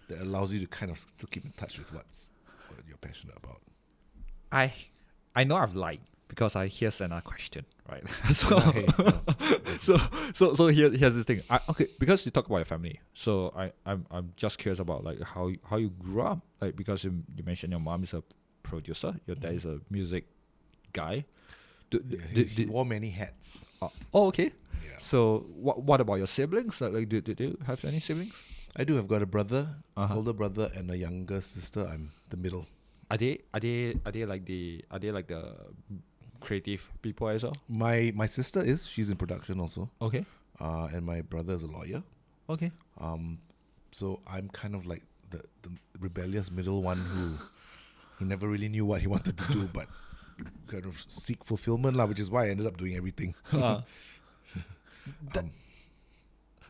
to kind of still keep in touch with what you're passionate about. I know I've lied because here's another question, right? So here's this thing. Okay, because you talk about your family, so I'm just curious about like how you grew up, like because you mentioned your mom is a producer, your dad is a music guy. He wore many hats. Okay. Yeah. So what about your siblings? Like did you have any siblings? I do. I've got a brother, older brother, and a younger sister. I'm the middle. Are they like the creative people as well? My sister she's in production also. Okay. And my brother is a lawyer. Okay. So I'm kind of like the rebellious middle one who never really knew what he wanted to do, but kind of seek fulfillment, which is why I ended up doing everything.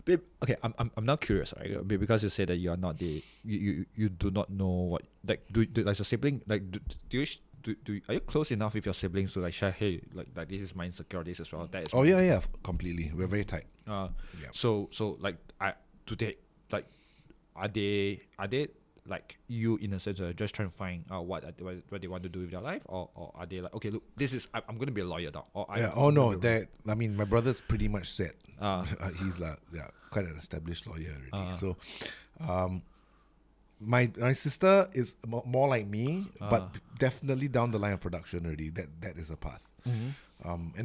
Babe, okay, I'm now curious, right? Because you say that you are not you do not know what like do like your sibling like do are you close enough with your siblings to like share, hey, like this is my insecurities as well, that is completely, we're very tight. So like do they like are they like you in a sense are just trying to find out what they want to do with their life, or are they like, okay, look, this is I'm going to be a lawyer now, or I mean, my brother's pretty much set. He's like quite an established lawyer already. So my sister is more like me, but definitely down the line of production already. That is a path. And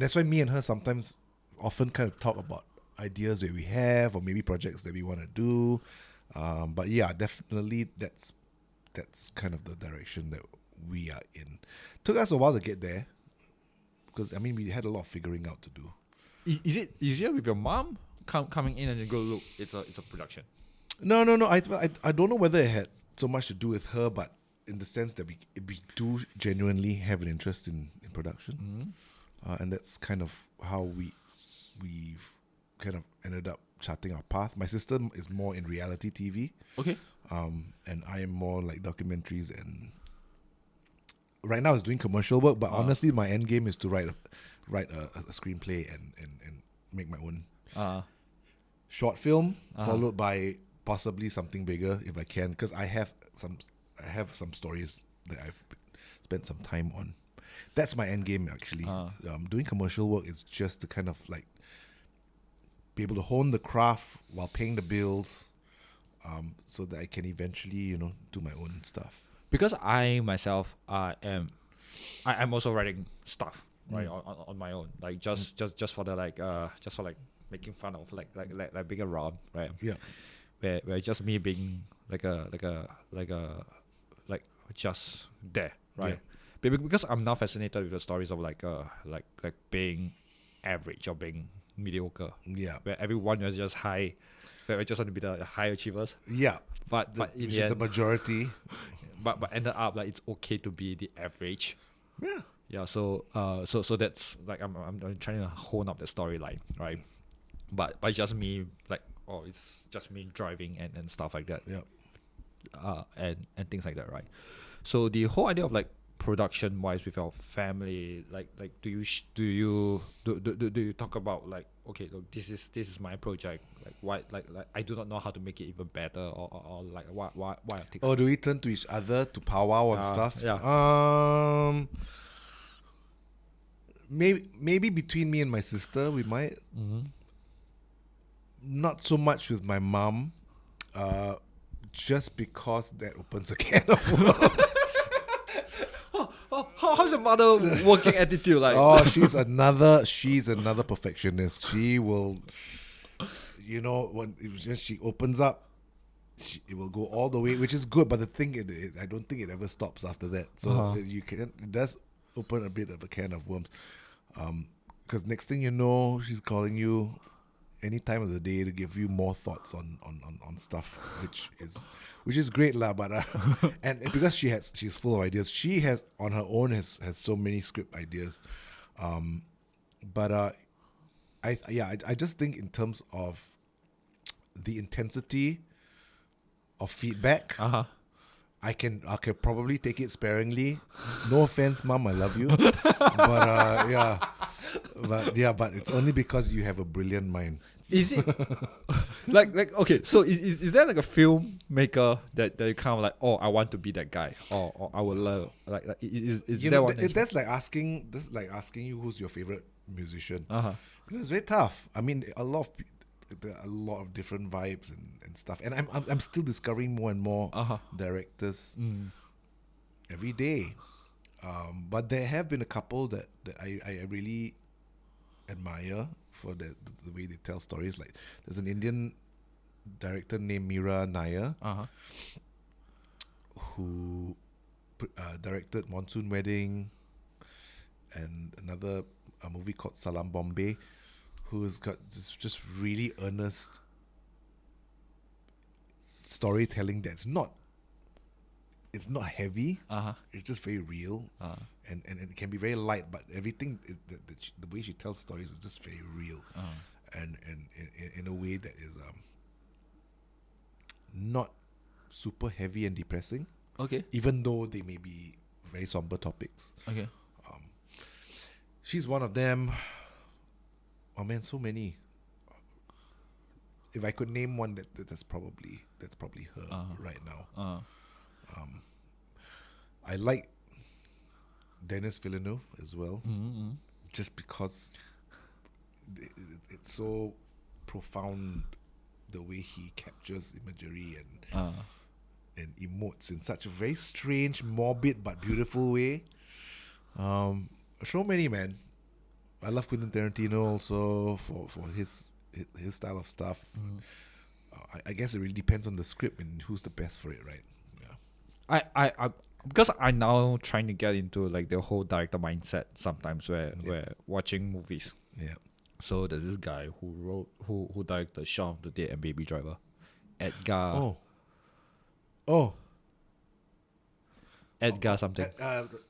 that's why me and her sometimes often kind of talk about ideas that we have, or maybe projects that we want to do. But yeah, definitely that's kind of the direction that we are in. Took us a while to get there, because I mean we had a lot of figuring out to do. Is it easier with your mom coming in and you go, look, it's a production? No. I don't know whether it had so much to do with her, but in the sense that we do genuinely have an interest in production, and that's kind of how we've kind of ended up charting our path. My sister is more in reality TV. Okay. And I am more like documentaries, and right now is doing commercial work, but honestly my end game is to write a screenplay and make my own short film, followed by possibly something bigger if I can, because I have some stories that I've spent some time on. That's my end game actually. Doing commercial work is just to kind of like be able to hone the craft while paying the bills, so that I can eventually, do my own stuff. Because I myself I'm also writing stuff, right, on my own, like just for the just for like making fun of like being around, right? Yeah. Where just me being like just there, right? Yeah. Because I'm now fascinated with the stories of like being average or being mediocre. Yeah. Where everyone was just high. Where I just want to be the high achievers. Yeah. But which is the majority. But ended up like it's okay to be the average. Yeah. Yeah, so that's like I'm trying to hone up the storyline, right? But it's just me like, oh, it's just me driving and stuff like that, Yeah. and things like that, right? So the whole idea of like production wise with your family, like do you talk about like, okay, look, this is my project, like why, like I do not know how to make it even better, or like why it takes. Or do we turn to each other to powwow on stuff? Yeah. Maybe between me and my sister, we might. Mm-hmm. Not so much with my mom, just because that opens a can of worms. How's your mother working attitude like? Oh, she's another perfectionist. She will, if she opens up, it will go all the way, which is good. But the thing is, I don't think it ever stops after that. So it does open a bit of a can of worms. Because next thing you know, she's calling you any time of the day to give you more thoughts on stuff, which is great lah. But and because she's full of ideas, she has on her own has so many script ideas. But I just think in terms of the intensity of feedback, I can probably take it sparingly. No offense, Mom, I love you, but but it's only because you have a brilliant mind. Is it like okay? So is there like a filmmaker that you kind of like, oh, I want to be that guy, or I would love like is there one? That's like asking you who's your favorite musician. It's very tough. I mean, there are a lot of different vibes and stuff, and I'm still discovering more and more directors every day. But there have been a couple that I really admire for the way they tell stories. Like there's an Indian director named Meera Nair who directed Monsoon Wedding and another movie called Salam Bombay, who's got just really earnest storytelling it's not heavy. It's just very real, and it can be very light. But everything, the way she tells stories is just very real, and in a way that is not super heavy and depressing. Okay. Even though they may be very somber topics. Okay. She's one of them. Oh man, so many. If I could name one, that's probably her right now. I like Denis Villeneuve as well, just because it's so profound the way he captures imagery and emotes in such a very strange, morbid but beautiful way. So many, man. I love Quentin Tarantino also for his style of stuff. I guess it really depends on the script and who's the best for it, right? Yeah. I because I now trying to get into like the whole director mindset sometimes where watching movies. Yeah. So there's this guy who directed Shaun of the Dead and Baby Driver, Edgar. Edgar something.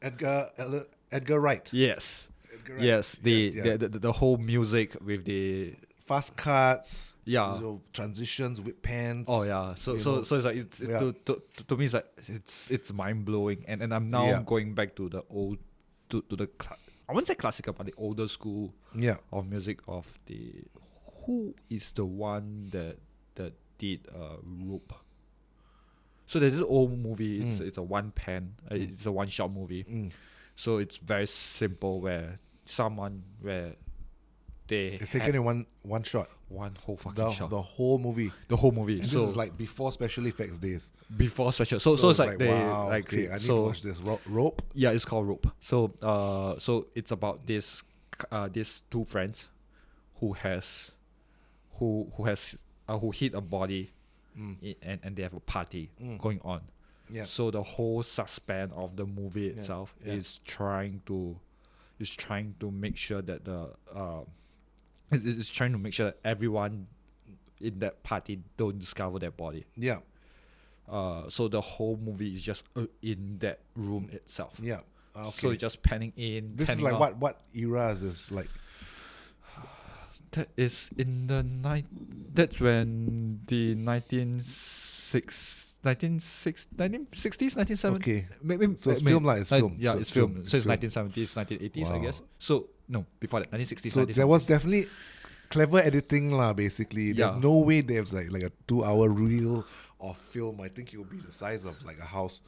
Edgar Wright. Yes. Edgar Wright. Yes. Yes, The whole music with the fast cuts. Yeah. Transitions with pans. Oh yeah. So it's like it's to me it's like it's mind blowing, and I'm now going back to the old to the I wouldn't say classical, but the older school of music of the who is the one that did Rope. So there's this old movie. It's a one pan. It's a one shot movie. So it's very simple where it's taken in one shot. One whole fucking shot. The whole movie. The whole movie. And so this is like before special effects days. Before special. So it's like they wow, like okay, I need to watch this. Rope. Yeah, it's called Rope. So it's about these two friends who hit a body, and they have a party going on. Yeah. So the whole suspense of the movie itself is trying to make sure that it's trying to make sure that everyone in that party don't discover their body. Yeah. So the whole movie is just in that room itself. Yeah. Okay. So it's just panning in. This is panning like out. what era is this like? That is in the That's when the 1960s, 1970s. Okay. Maybe, So it's film like it's film. Yeah, So it's it's film. film. So It's it's film. 1970s, 1980s, I Wow. guess. So no, before that, 1960s, So 1970s. there was definitely clever editing lah. Basically, there's Yeah. no way there's like a 2 hour reel of film. I think it would be the size of like a house.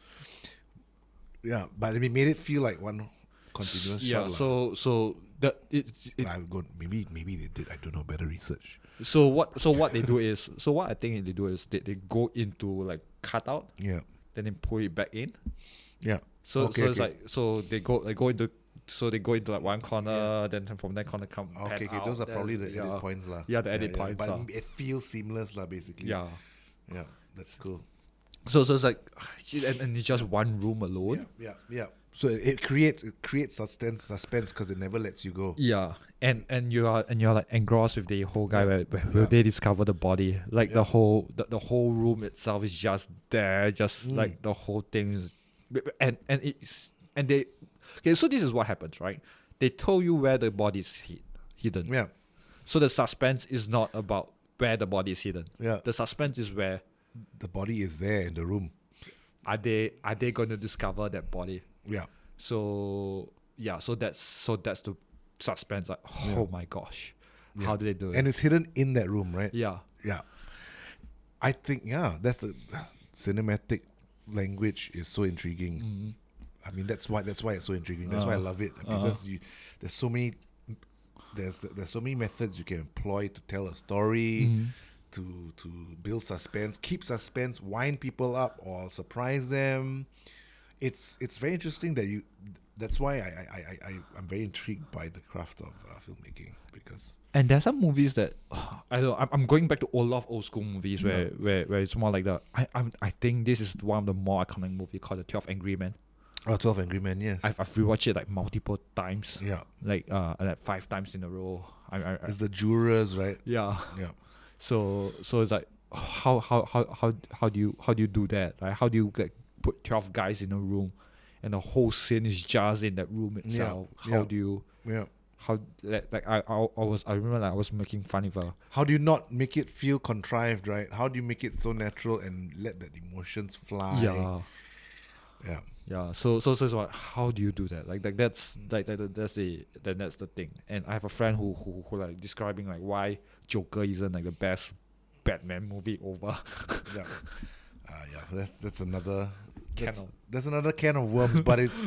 Yeah, but they made it feel like one continuous Yeah. shot. So the it I go maybe they did. I don't know, better research. so what they do is what I think they do is they go into like cutout, Yeah, then they pull it back in. yeah. So Okay, so it's okay. like they go into like one corner, then from that corner come pan Okay, out, those are then- probably the yeah. edit points lah. Yeah, the edit yeah. points But are. it feels seamless lah, basically. Yeah. Yeah, that's cool. So it's like and it's just one room alone. Yeah. So it creates suspense because it never lets you go. Yeah, and you're like engrossed with the whole guy where Yeah. they discover the body. Like Yeah. the whole room itself is just there, just Mm. like the whole thing is, and it's and they okay. So this is what happens, right? They told you where the body is hidden. Yeah, So the suspense is not about where the body is hidden. yeah. The suspense is where The body is there in the room. are they going to discover that body? Yeah, So yeah, so that's the suspense. Like, oh my gosh, Yeah. how do they do it? and it's hidden in that room, right? Yeah, Yeah. I think that's the cinematic language is so intriguing. mm-hmm. I mean that's why it's so intriguing. That's why I love it because there's so many methods you can employ to tell a story, Mm-hmm. to build suspense, keep suspense, wind people up or surprise them. It's very interesting that that's why I'm very intrigued by the craft of filmmaking because And there's some movies that I don't know, I'm going back to a lot of old school movies where it's more like I think this is one of the more iconic movie called The 12 Angry Men. 12 Angry Men, yes. I've rewatched it like multiple times, Yeah. like 5 times in a row. It's the jurors, right? Yeah. Yeah. So it's like how do you do that? Right? How do you like put 12 guys in a room, and the whole scene is just in that room itself? How yeah. do you Yeah. I remember like I was making fun of her. How do you not make it feel contrived, right? How do you make it so natural and let the emotions fly? Yeah. Yeah. Yeah, so it's like, how do you do that? Like that's the thing. And I have a friend who like describing like why Joker isn't like the best Batman movie over. Yeah. That's another Can that's another can of worms, but it's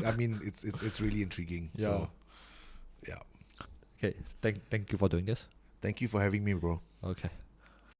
really intriguing. Yeah. So yeah. Okay, thank you for doing this. Thank you for having me, bro. Okay.